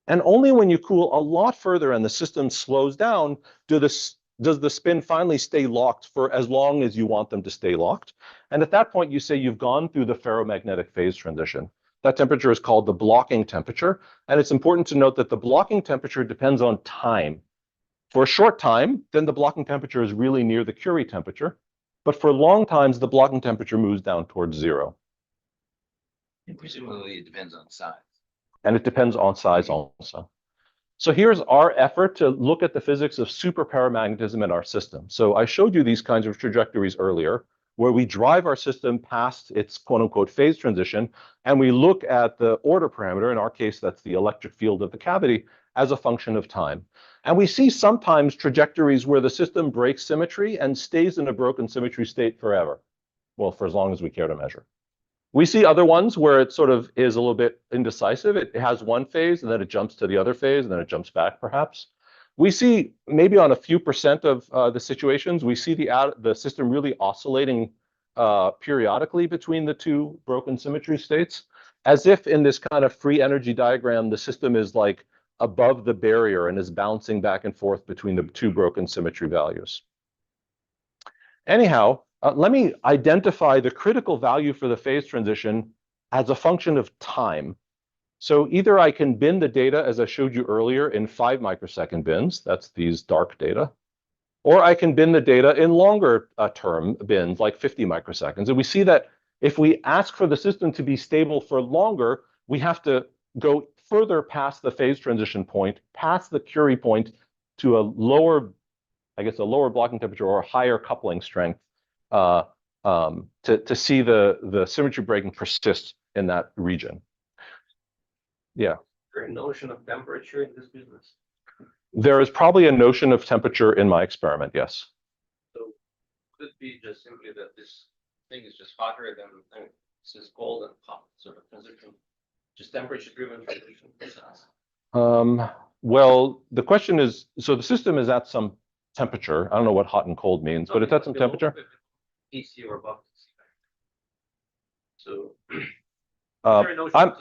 And only when you cool a lot further and the system slows down, does the spin finally stay locked for as long as you want them to stay locked. And at that point, you say you've gone through the ferromagnetic phase transition. That temperature is called the blocking temperature. And it's important to note that the blocking temperature depends on time. For a short time, then the blocking temperature is really near the Curie temperature. But for long times, the blocking temperature moves down towards 0. And presumably it depends on size. And it depends on size also. So here's our effort to look at the physics of superparamagnetism in our system. So I showed you these kinds of trajectories earlier, where we drive our system past its quote-unquote phase transition, and we look at the order parameter, in our case, that's the electric field of the cavity, as a function of time. And we see sometimes trajectories where the system breaks symmetry and stays in a broken symmetry state forever. Well, for as long as we care to measure. We see other ones where it sort of is a little bit indecisive. It has one phase, and then it jumps to the other phase, and then it jumps back, perhaps. We see maybe on a few percent of the situations, we see the system really oscillating periodically between the two broken symmetry states, as if in this kind of free energy diagram, the system is like above the barrier and is bouncing back and forth between the two broken symmetry values. Anyhow, let me identify the critical value for the phase transition as a function of time. So either I can bin the data, as I showed you earlier, in 5 microsecond bins, that's these dark data, or I can bin the data in longer term bins, like 50 microseconds. And we see that if we ask for the system to be stable for longer, we have to go further past the phase transition point, past the Curie point, to a lower, I guess, a lower blocking temperature or a higher coupling strength to see the symmetry breaking persist in that region. Yeah. Is there a notion of temperature in this business? There is probably a notion of temperature in my experiment, yes. So could it be just simply that this thing is just hotter than this is cold and hot sort of transition, just temperature driven transition process? Well, the question is, so the system is at some temperature. I don't know what hot and cold means, but it's at some temperature. TC or above TC. So I'm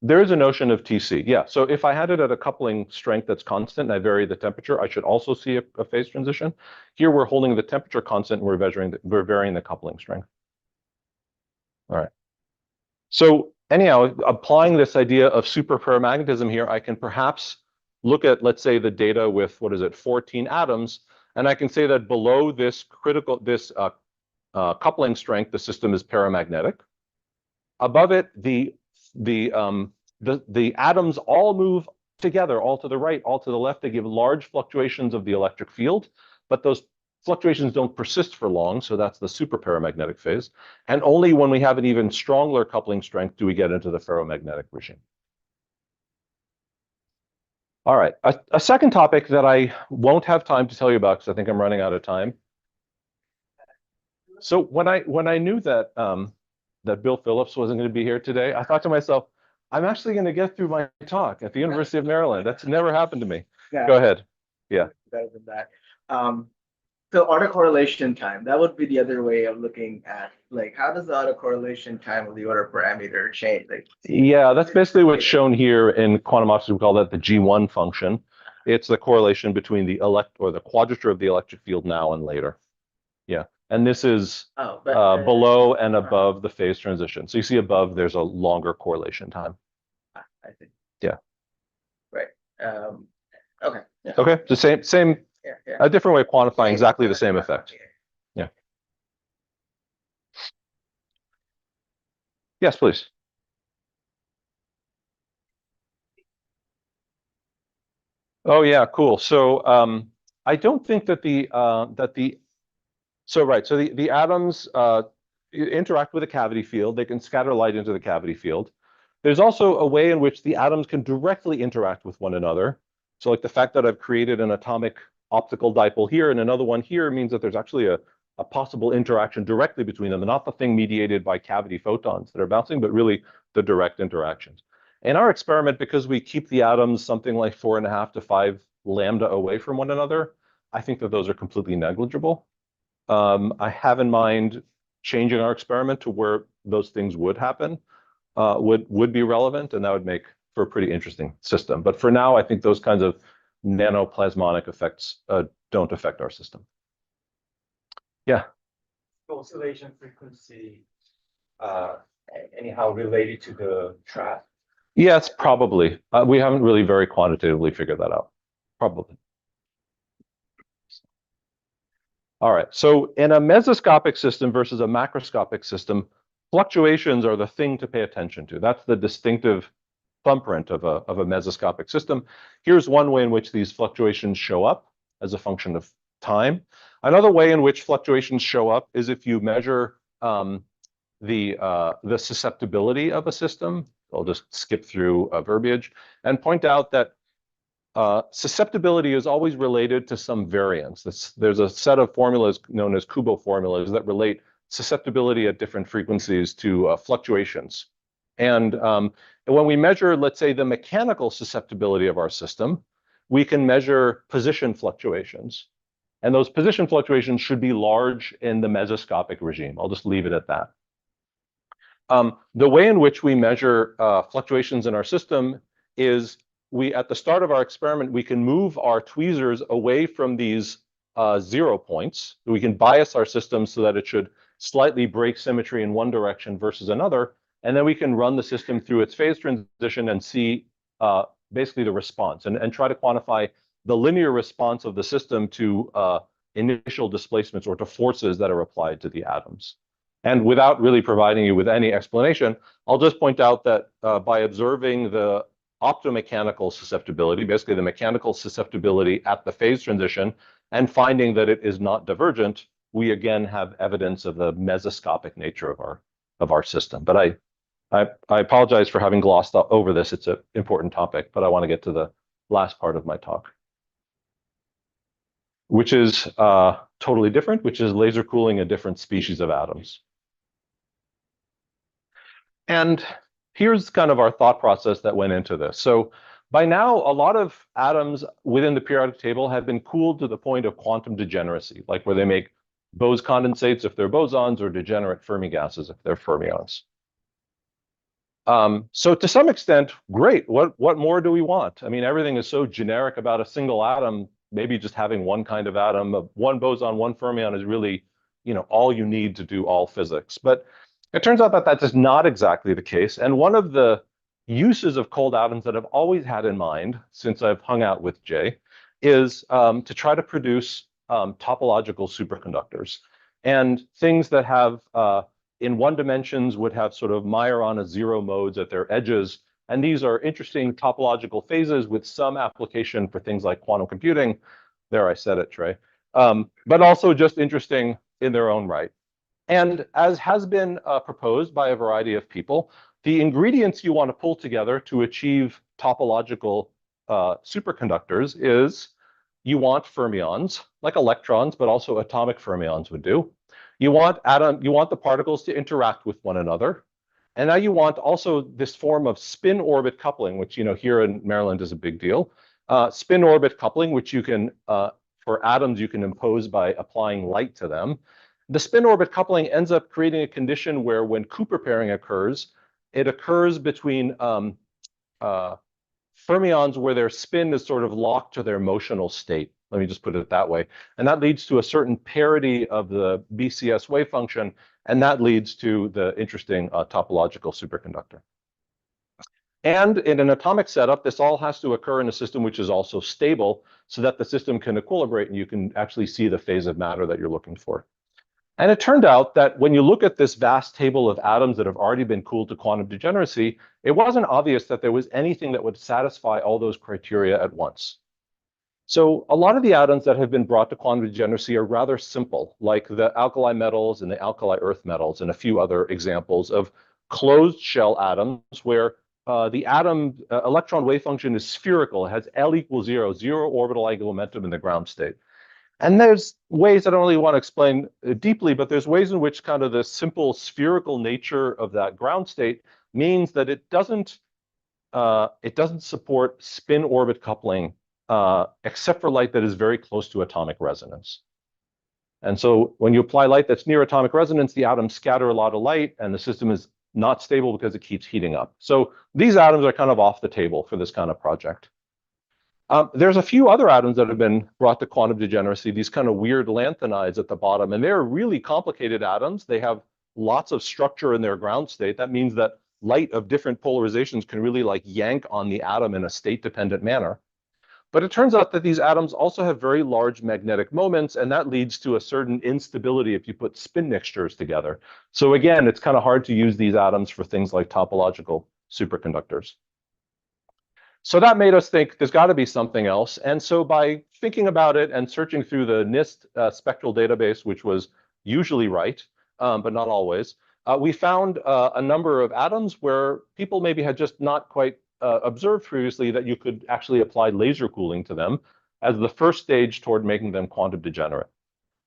There is a notion of TC, yeah. So if I had it at a coupling strength that's constant and I vary the temperature, I should also see a phase transition. Here we're holding the temperature constant and we're varying the coupling strength. All right. So anyhow, applying this idea of superparamagnetism here, I can perhaps look at, let's say, the data with, 14 atoms, and I can say that below this coupling strength, the system is paramagnetic. Above it, the atoms all move together, all to the right, all to the left. They give large fluctuations of the electric field, but those fluctuations don't persist for long, so that's the superparamagnetic phase. And only when we have an even stronger coupling strength do we get into the ferromagnetic regime. All right, a second topic that I won't have time to tell you about because I think I'm running out of time. So when I knew that that Bill Phillips wasn't going to be here today, I thought to myself, I'm actually going to get through my talk at the University of Maryland. That's never happened to me. Yeah. Go ahead. Yeah. Better than that. So autocorrelation time, that would be the other way of looking at, like, how does the autocorrelation time of the order parameter change? Like, Yeah, that's basically what's shown here in quantum optics. We call that the G1 function. It's the correlation between the quadrature of the electric field now and later. Yeah, and this is below and above the phase transition. So you see above, there's a longer correlation time. I think. Yeah. Right. Okay. Yeah. Okay, the same. Yeah. A different way of quantifying exactly the same effect. Yeah. Yes, please. Oh yeah, cool. So I don't think that the atoms interact with a cavity field. They can scatter light into the cavity field. There's also a way in which the atoms can directly interact with one another. So like the fact that I've created an atomic optical dipole here and another one here means that there's actually a possible interaction directly between them, and not the thing mediated by cavity photons that are bouncing, but really the direct interactions. In our experiment, because we keep the atoms something like 4.5 to 5 lambda away from one another, I think that those are completely negligible. I have in mind changing our experiment to where those things would happen, would be relevant, and that would make for a pretty interesting system. But for now, I think those kinds of nanoplasmonic effects don't affect our system. Yeah. Oscillation frequency, anyhow related to the trap? Yes, probably. We haven't really very quantitatively figured that out. Probably. All right. So in a mesoscopic system versus a macroscopic system, fluctuations are the thing to pay attention to. That's the distinctive thumbprint of a mesoscopic system. Here's one way in which these fluctuations show up as a function of time. Another way in which fluctuations show up is if you measure the susceptibility of a system. I'll just skip through verbiage and point out that susceptibility is always related to some variance. There's a set of formulas known as Kubo formulas that relate susceptibility at different frequencies to fluctuations. And when we measure, let's say, the mechanical susceptibility of our system, we can measure position fluctuations. And those position fluctuations should be large in the mesoscopic regime. I'll just leave it at that. The way in which we measure fluctuations in our system is at the start of our experiment, we can move our tweezers away from these 0 points. We can bias our system so that it should slightly break symmetry in one direction versus another. And then we can run the system through its phase transition and see basically the response and try to quantify the linear response of the system to initial displacements or to forces that are applied to the atoms. And without really providing you with any explanation, I'll just point out that by observing the optomechanical susceptibility, basically the mechanical susceptibility at the phase transition, and finding that it is not divergent, we again have evidence of the mesoscopic nature of our system. But I apologize for having glossed over this. It's an important topic, but I want to get to the last part of my talk, which is totally different, which is laser cooling a different species of atoms. And here's kind of our thought process that went into this. So by now, a lot of atoms within the periodic table have been cooled to the point of quantum degeneracy, like where they make Bose condensates if they're bosons or degenerate Fermi gases if they're fermions. So to some extent, great. What more do we want? I mean, everything is so generic about a single atom. Maybe just having one kind of atom, one boson, one fermion is really, all you need to do all physics. But it turns out that that is not exactly the case. And one of the uses of cold atoms that I've always had in mind since I've hung out with Jay is to try to produce topological superconductors and things that have in one dimensions would have sort of Majorana zero modes at their edges. And these are interesting topological phases with some application for things like quantum computing. There, I said it, Trey. But also just interesting in their own right. And as has been proposed by a variety of people, the ingredients you want to pull together to achieve topological superconductors is you want fermions, like electrons, but also atomic fermions would do. You want the particles to interact with one another. And now you want also this form of spin orbit coupling, which here in Maryland is a big deal. Spin orbit coupling, which you can, for atoms, you can impose by applying light to them. The spin orbit coupling ends up creating a condition where when Cooper pairing occurs, it occurs between fermions where their spin is sort of locked to their motional state. Let me just put it that way. And that leads to a certain parity of the BCS wave function, and that leads to the interesting topological superconductor. And in an atomic setup, this all has to occur in a system which is also stable so that the system can equilibrate and you can actually see the phase of matter that you're looking for. And it turned out that when you look at this vast table of atoms that have already been cooled to quantum degeneracy, it wasn't obvious that there was anything that would satisfy all those criteria at once. So a lot of the atoms that have been brought to quantum degeneracy are rather simple, like the alkali metals and the alkali earth metals and a few other examples of closed shell atoms where the atom electron wave function is spherical. It has L equals zero, zero orbital angular momentum in the ground state. And there's ways, I don't really want to explain deeply, but there's ways in which kind of the simple spherical nature of that ground state means that it doesn't support spin orbit coupling except for light that is very close to atomic resonance. And so when you apply light that's near atomic resonance, the atoms scatter a lot of light and the system is not stable because it keeps heating up. So these atoms are kind of off the table for this kind of project. There's a few other atoms that have been brought to quantum degeneracy, these kind of weird lanthanides at the bottom, and they're really complicated atoms. They have lots of structure in their ground state. That means that light of different polarizations can really like yank on the atom in a state-dependent manner. But it turns out that these atoms also have very large magnetic moments, and that leads to a certain instability if you put spin mixtures together. So again, it's kind of hard to use these atoms for things like topological superconductors. So that made us think there's got to be something else. And so by thinking about it and searching through the NIST spectral database, which was usually right, but not always, we found a number of atoms where people maybe had just not quite observed previously that you could actually apply laser cooling to them as the first stage toward making them quantum degenerate.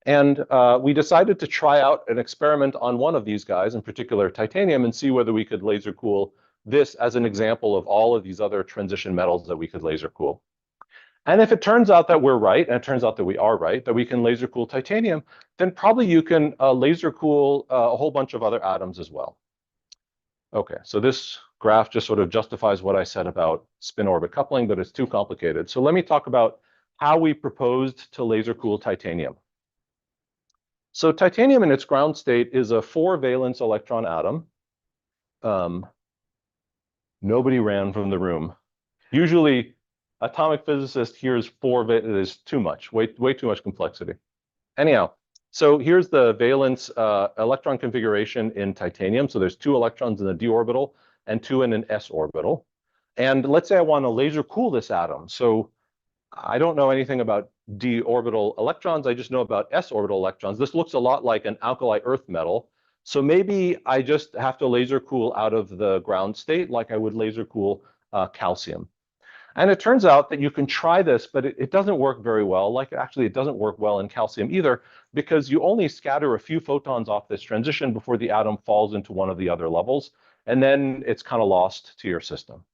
And we decided to try out an experiment on one of these guys, in particular titanium, and see whether we could laser cool this as an example of all of these other transition metals that we could laser cool. And if it turns out that we're right, and it turns out that we are right, that we can laser cool titanium, then probably you can laser cool a whole bunch of other atoms as well. Okay, so this graph just sort of justifies what I said about spin orbit coupling, but it's too complicated. So let me talk about how we proposed to laser cool titanium. So titanium in its ground state is a 4-valence electron atom. Nobody ran from the room. Usually, atomic physicist hears 4 valence, it is too much, way too much complexity. Anyhow, so here's the valence electron configuration in titanium. So there's 2 electrons in the d orbital and 2 in an s orbital. And let's say I want to laser cool this atom. So I don't know anything about d orbital electrons. I just know about s orbital electrons. This looks a lot like an alkali earth metal. So maybe I just have to laser cool out of the ground state like I would laser cool calcium. And it turns out that you can try this, but it doesn't work very well. Like actually, it doesn't work well in calcium either, because you only scatter a few photons off this transition before the atom falls into one of the other levels. And then it's kind of lost to your system.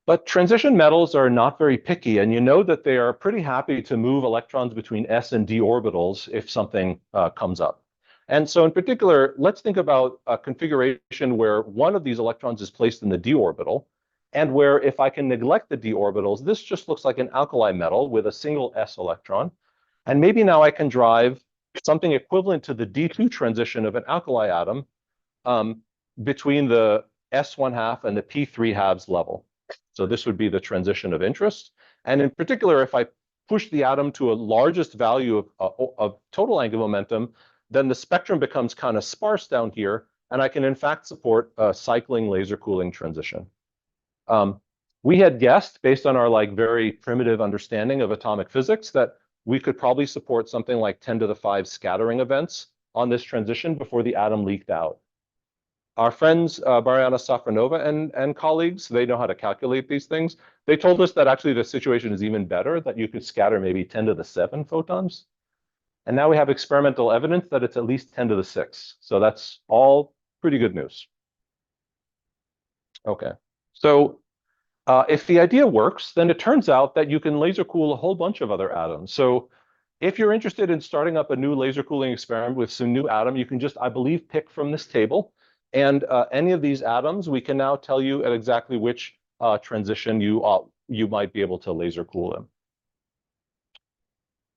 But transition metals are not very picky, and you know that they are pretty happy to move electrons between s and d orbitals if something comes up. And so in particular, let's think about a configuration where one of these electrons is placed in the d orbital, and where if I can neglect the d orbitals, this just looks like an alkali metal with a single s electron. And maybe now I can drive something equivalent to the d2 transition of an alkali atom between the s1/2 and the p3/2 level. So this would be the transition of interest. And in particular, if I push the atom to a largest value of total angular momentum, then the spectrum becomes kind of sparse down here, and I can in fact support a cycling laser cooling transition. We had guessed, based on our like very primitive understanding of atomic physics, that we could probably support something like 10⁵ scattering events on this transition before the atom leaked out. Our friends, Mariana Safranova and colleagues, they know how to calculate these things. They told us that actually the situation is even better, that you could scatter maybe 10⁷ photons. And now we have experimental evidence that it's at least 10⁶. So that's all pretty good news. Okay, so if the idea works, then it turns out that you can laser cool a whole bunch of other atoms. So if you're interested in starting up a new laser cooling experiment with some new atom, you can just, I believe, pick from this table. And any of these atoms, we can now tell you at exactly which transition you might be able to laser cool them.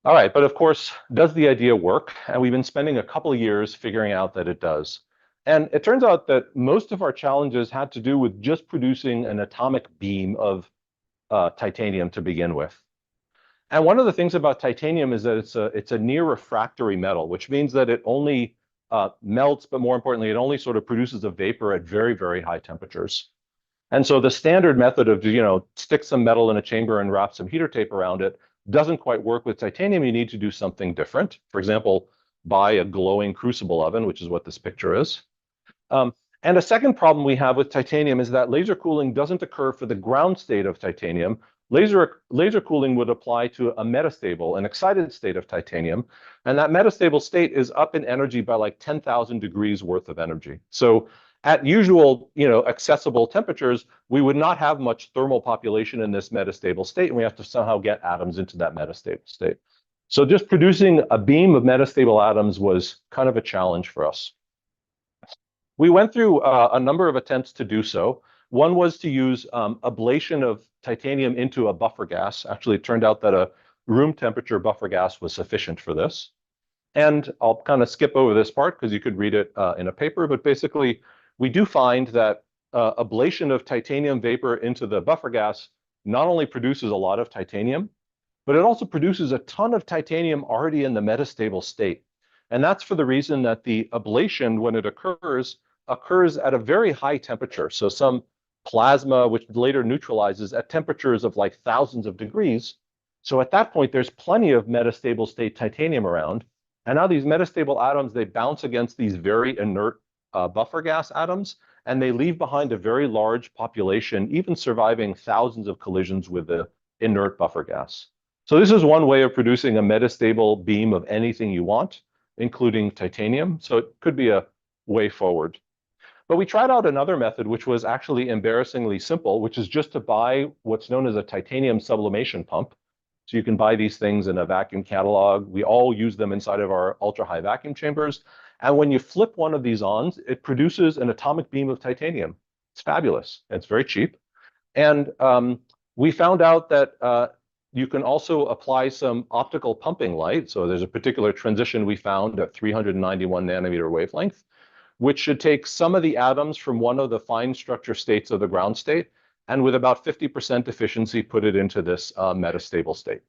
All right, but of course, does the idea work? And we've been spending a couple of years figuring out that it does. And it turns out that most of our challenges had to do with just producing an atomic beam of titanium to begin with. And one of the things about titanium is that it's a near refractory metal, which means that it only melts, but more importantly, it only sort of produces a vapor at very, very high temperatures. And so the standard method of, stick some metal in a chamber and wrap some heater tape around it doesn't quite work with titanium. You need to do something different. For example, buy a glowing crucible oven, which is what this picture is. And a second problem we have with titanium is that laser cooling doesn't occur for the ground state of titanium. Laser cooling would apply to a metastable, an excited state of titanium. And that metastable state is up in energy by like 10,000 degrees worth of energy. So at usual, accessible temperatures, we would not have much thermal population in this metastable state, and we have to somehow get atoms into that metastable state. So just producing a beam of metastable atoms was kind of a challenge for us. We went through a number of attempts to do so. One was to use ablation of titanium into a buffer gas. Actually, it turned out that a room temperature buffer gas was sufficient for this. And I'll kind of skip over this part because you could read it in a paper, but basically, we do find that ablation of titanium vapor into the buffer gas not only produces a lot of titanium, but it also produces a ton of titanium already in the metastable state. And that's for the reason that the ablation, when it occurs at a very high temperature. So some plasma, which later neutralizes at temperatures of like thousands of degrees. So at that point, there's plenty of metastable state titanium around. And now these metastable atoms, they bounce against these very inert buffer gas atoms, and they leave behind a very large population, even surviving thousands of collisions with the inert buffer gas. So this is one way of producing a metastable beam of anything you want, including titanium. So it could be a way forward. But we tried out another method, which was actually embarrassingly simple, which is just to buy what's known as a titanium sublimation pump. So you can buy these things in a vacuum catalog. We all use them inside of our ultra-high vacuum chambers. And when you flip one of these on, it produces an atomic beam of titanium. It's fabulous. It's very cheap. And we found out that you can also apply some optical pumping light. So there's a particular transition we found at 391 nanometer wavelength, which should take some of the atoms from one of the fine structure states of the ground state, and with about 50% efficiency, put it into this metastable state.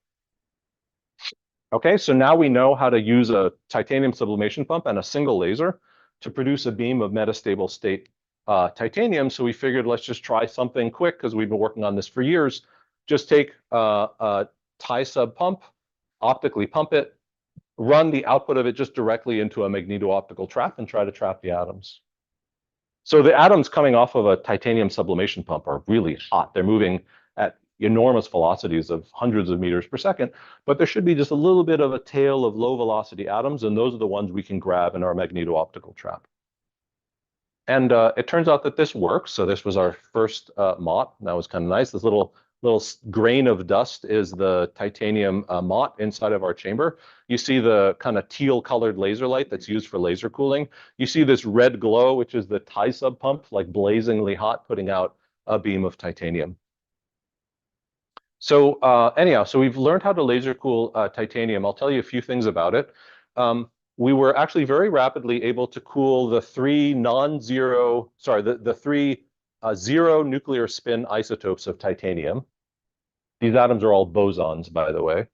Okay, so now we know how to use a titanium sublimation pump and a single laser to produce a beam of metastable state titanium. So we figured let's just try something quick because we've been working on this for years. Just take a tie sub pump, optically pump it, run the output of it just directly into a magneto-optical trap and try to trap the atoms. So the atoms coming off of a titanium sublimation pump are really hot. They're moving at enormous velocities of hundreds of meters per second, but there should be just a little bit of a tail of low velocity atoms, and those are the ones we can grab in our magneto-optical trap. And it turns out that this works. So this was our first MOT. That was kind of nice. This little little grain of dust is the titanium mott inside of our chamber. You see the kind of teal colored laser light that's used for laser cooling. You see this red glow, which is the tie sub pump, like blazingly hot, putting out a beam of titanium. So anyhow, so we've learned how to laser cool titanium. I'll tell you a few things about it. We were actually very rapidly able to cool the three non-zero, sorry, the three zero nuclear spin isotopes of titanium. These atoms are all bosons, by the way.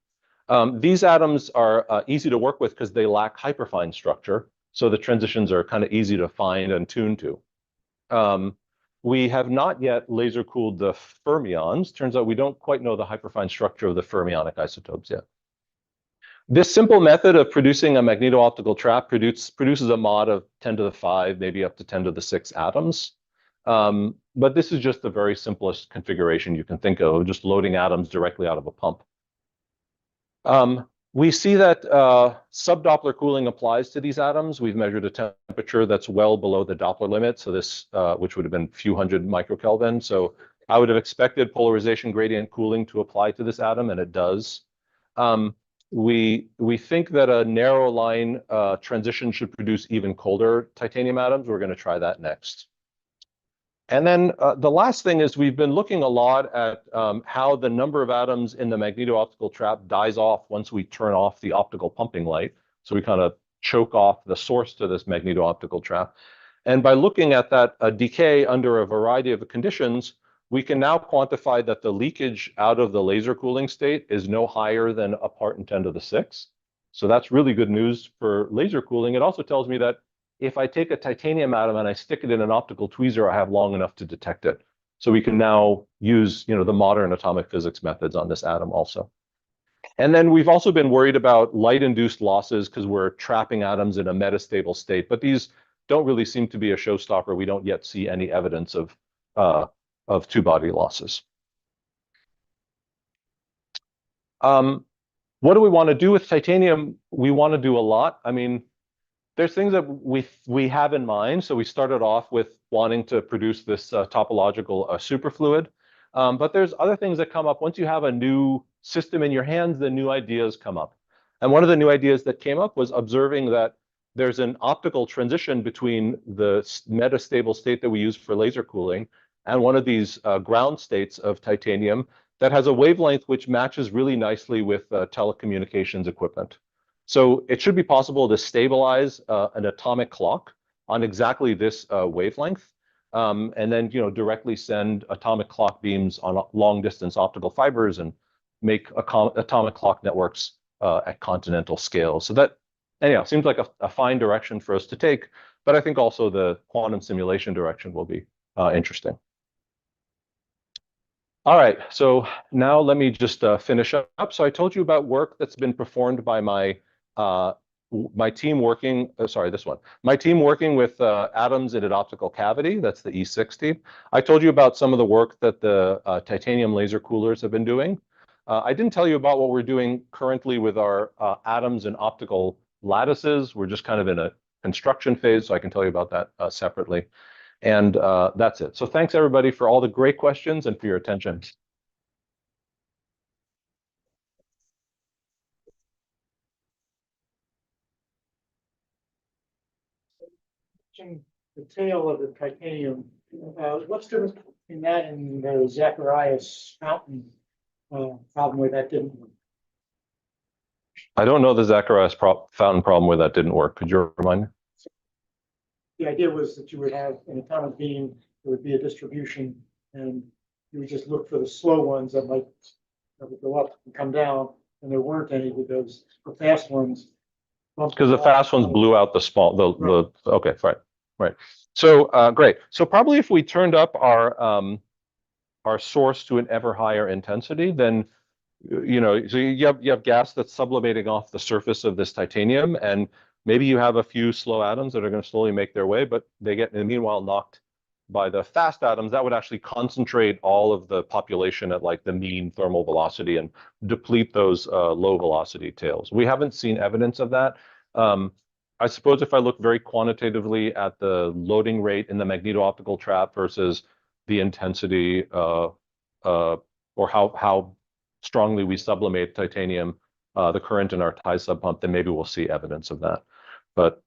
These atoms are easy to work with because they lack hyperfine structure. So the transitions are kind of easy to find and tune to. We have not yet laser cooled the fermions. Turns out we don't quite know the hyperfine structure of the fermionic isotopes yet. This simple method of producing a magneto-optical trap produces a mod of 10 to the 5, maybe up to 10 to the 6 atoms. But this is just the very simplest configuration you can think of, just loading atoms directly out of a pump. We see that subdoppler cooling applies to these atoms. We've measured a temperature that's well below the Doppler limit, so this, which would have been a few hundred microkelvin. So I would have expected polarization gradient cooling to apply to this atom, and it does. We think that a narrow line transition should produce even colder titanium atoms. We're going to try that next. And then the last thing is we've been looking a lot at how the number of atoms in the magneto-optical trap dies off once we turn off the optical pumping light. So we kind of choke off the source to this magneto-optical trap. And by looking at that decay under a variety of conditions, we can now quantify that the leakage out of the laser cooling state is no higher than a part in 10 to the 6. So that's really good news for laser cooling. It also tells me that if I take a titanium atom and I stick it in an optical tweezer, I have long enough to detect it. So we can now use, the modern atomic physics methods on this atom also. And then we've also been worried about light-induced losses because we're trapping atoms in a metastable state, but these don't really seem to be a showstopper. We don't yet see any evidence of two-body losses. What do we want to do with titanium? We want to do a lot. I mean, there's things that we have in mind. So we started off with wanting to produce this topological superfluid. But there's other things that come up. Once you have a new system in your hands, the new ideas come up. And one of the new ideas that came up was observing that there's an optical transition between the metastable state that we use for laser cooling and one of these ground states of titanium that has a wavelength which matches really nicely with telecommunications equipment. So it should be possible to stabilize an atomic clock on exactly this wavelength, and then directly send atomic clock beams on long distance optical fibers and make atomic clock networks at continental scale. So that, anyhow, seems like a fine direction for us to take, but I think also the quantum simulation direction will be interesting. All right, so now let me just finish up. So I told you about work that's been performed by my team working, my team working with atoms in an optical cavity. That's the E6 team. I told you about some of the work that the titanium laser coolers have been doing. I didn't tell you about what we're doing currently with our atoms and optical lattices. We're just kind of in a construction phase, so I can tell you about that separately. And that's it. So thanks everybody for all the great questions and for your attention. The tail of the titanium, what's the difference between that and the Zacharias fountain problem where that didn't work? I don't know the Zacharias fountain problem where that didn't work. Could you remind me? The idea was that you would have an atomic beam, there would be a distribution, and you would just look for the slow ones that would go up and come down, and there weren't any because the fast ones. Because the fast ones blew out the small, okay, right. So great. So probably if we turned up our source to an ever higher intensity, then so you have gas that's sublimating off the surface of this titanium, and maybe you have a few slow atoms that are going to slowly make their way, but they get meanwhile knocked by the fast atoms. That would actually concentrate all of the population at like the mean thermal velocity and deplete those low velocity tails. We haven't seen evidence of that. I suppose if I look very quantitatively at the loading rate in the magneto-optical trap versus the intensity or how strongly we sublimate titanium, the current in our tie sub pump, then maybe we'll see evidence of that. But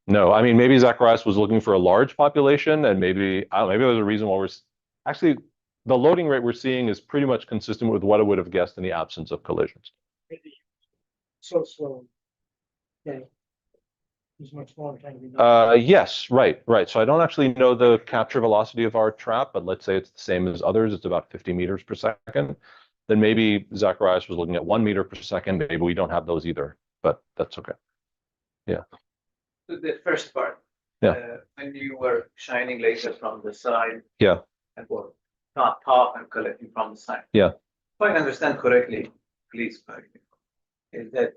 no, I mean, maybe Zacharias was looking for a large population, and maybe I don't know, maybe there's a reason why actually the loading rate we're seeing is pretty much consistent with what I would have guessed in the absence of collisions. So slow. Yeah. It's much longer time to be. Yes, right. So I don't actually know the capture velocity of our trap, but let's say it's the same as others. It's about 50 meters per second. Then maybe Zacharias was looking at 1 meter per second. Maybe we don't have those either, but that's okay. Yeah. The first part. Yeah. When you were shining laser from the side. Yeah. And or not top and collecting from the side. Yeah. If I understand correctly, please correct me, is that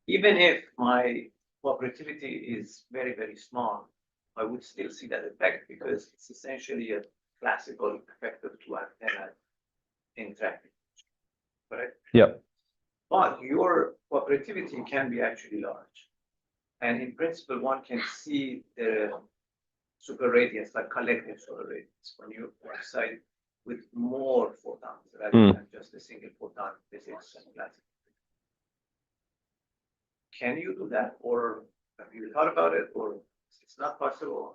even if my cooperativity is very, very small, I would still see that effect because it's essentially a classical effect of two antenna interacting. Correct? Yeah. But your cooperativity can be actually large. And in principle, one can see the super radiance, like collective solar radiance, when you excite with more photons rather than just a single photon physics and classical. Can you do that, or have you thought about it, or it's not possible?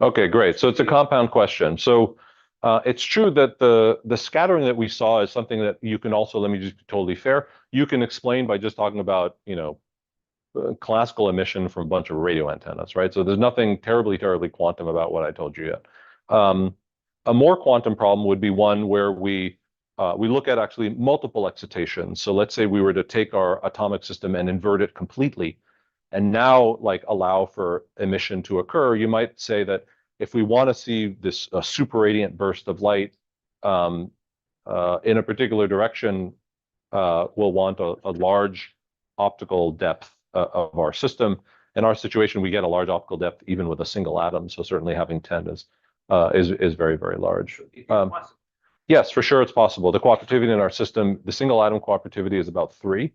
Okay, great. So it's a compound question. So it's true that the scattering that we saw is something that you can also, let me just be totally fair, you can explain by just talking about, classical emission from a bunch of radio antennas, right? So there's nothing terribly quantum about what I told you yet. A more quantum problem would be one where we look at actually multiple excitations. So let's say we were to take our atomic system and invert it completely, and now like allow for emission to occur. You might say that if we want to see this super radiant burst of light in a particular direction, we'll want a large optical depth of our system. In our situation, we get a large optical depth even with a single atom. So certainly having 10 is very, very large. Yes, for sure, it's possible. The cooperativity in our system, the single atom cooperativity is about 3.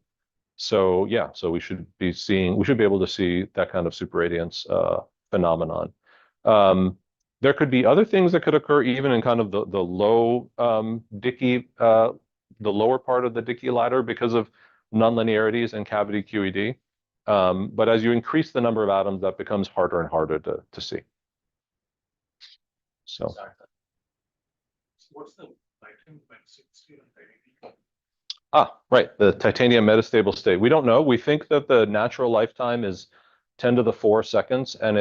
So yeah, so we should be able to see that kind of superradiance phenomenon. There could be other things that could occur even in kind of the low Dicke, the lower part of the Dicke ladder because of nonlinearities and cavity QED. But as you increase the number of atoms, that becomes harder and harder to see. So. What's the Right, the titanium metastable state. We don't know. We think that the natural lifetime is 10 to the 4 seconds, and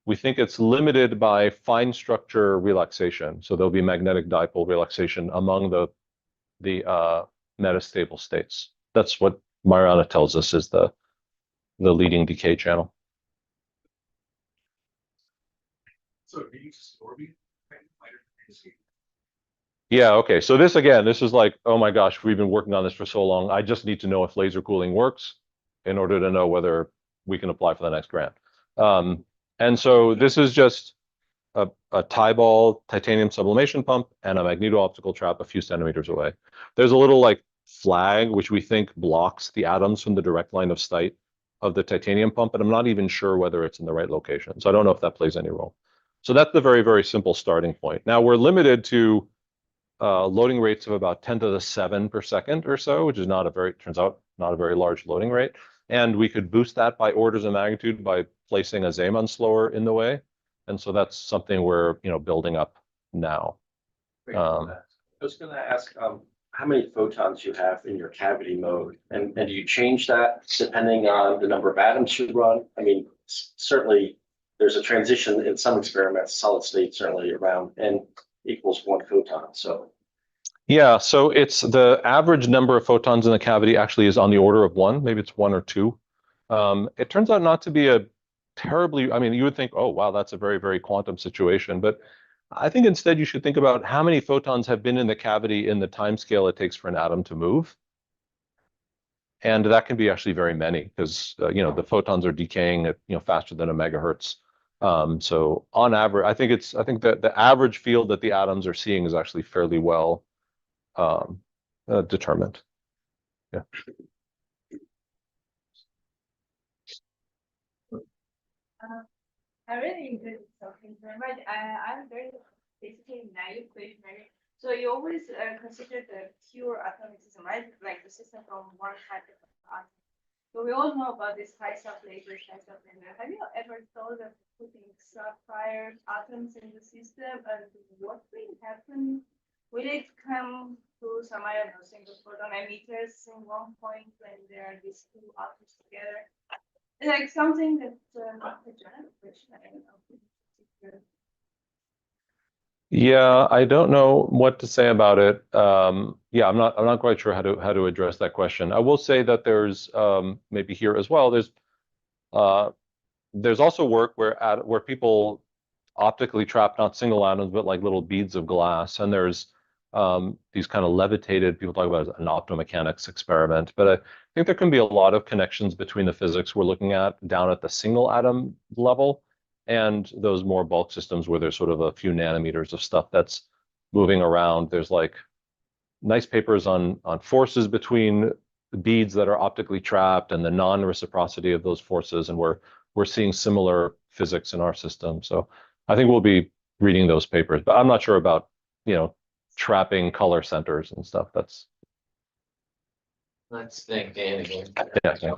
we think it's limited by fine structure relaxation. So there'll be magnetic dipole relaxation among the metastable states. That's what Mariana tells us is the leading decay channel. So do you store me? Yeah, okay. So this is like, oh my gosh, we've been working on this for so long. I just need to know if laser cooling works in order to know whether we can apply for the next grant. And so this is just a tie ball titanium sublimation pump and a magneto-optical trap a few centimeters away. There's a little like flag which we think blocks the atoms from the direct line of sight of the titanium pump, but I'm not even sure whether it's in the right location. So I don't know if that plays any role. So that's the very, very simple starting point. Now we're limited to loading rates of about 10 to the 7 per second or so, which is turns out not a very large loading rate. And we could boost that by orders of magnitude by placing a Zeeman slower in the way. And so that's something we're building up now. I was going to ask how many photons you have in your cavity mode, and do you change that depending on the number of atoms you run? I mean, certainly there's a transition in some experiments, solid state certainly around n equals 1 photon. So yeah, so it's the average number of photons in the cavity actually is on the order of 1, maybe it's 1 or 2. It turns out not to be a terribly, I mean, you would think, oh, wow, that's a very, very quantum situation. But I think instead you should think about how many photons have been in the cavity in the time scale it takes for an atom to move. And that can be actually very many because, the photons are decaying at, faster than a megahertz. So on average, I think that the average field that the atoms are seeing is actually fairly well determined. Yeah. I really enjoyed talking very much. I'm very basically naive, very So you always consider the pure atomic system, right? Like the system from one type of atom. So we all know about this high sublayer, high sublayer. Have you ever thought of putting sapphire atoms in the system, and what will happen? Will it come to some, I don't know, single photon emitters in one point when there are these two atoms together? It's like something that not a general question. I don't know. Yeah, I don't know what to say about it. Yeah, I'm not quite sure how to address that question. I will say that there's maybe here as well. There's also work where people optically trap not single atoms but like little beads of glass, and there's these kind of levitated. People talk about it as an optomechanics experiment, but I think there can be a lot of connections between the physics we're looking at down at the single atom level and those more bulk systems where there's sort of a few nanometers of stuff that's moving around. There's like nice papers on forces between beads that are optically trapped and the non-reciprocity of those forces, and we're seeing similar physics in our system. So I think we'll be reading those papers, but I'm not sure about, trapping color centers and stuff. Let's thank Dan again. Yeah.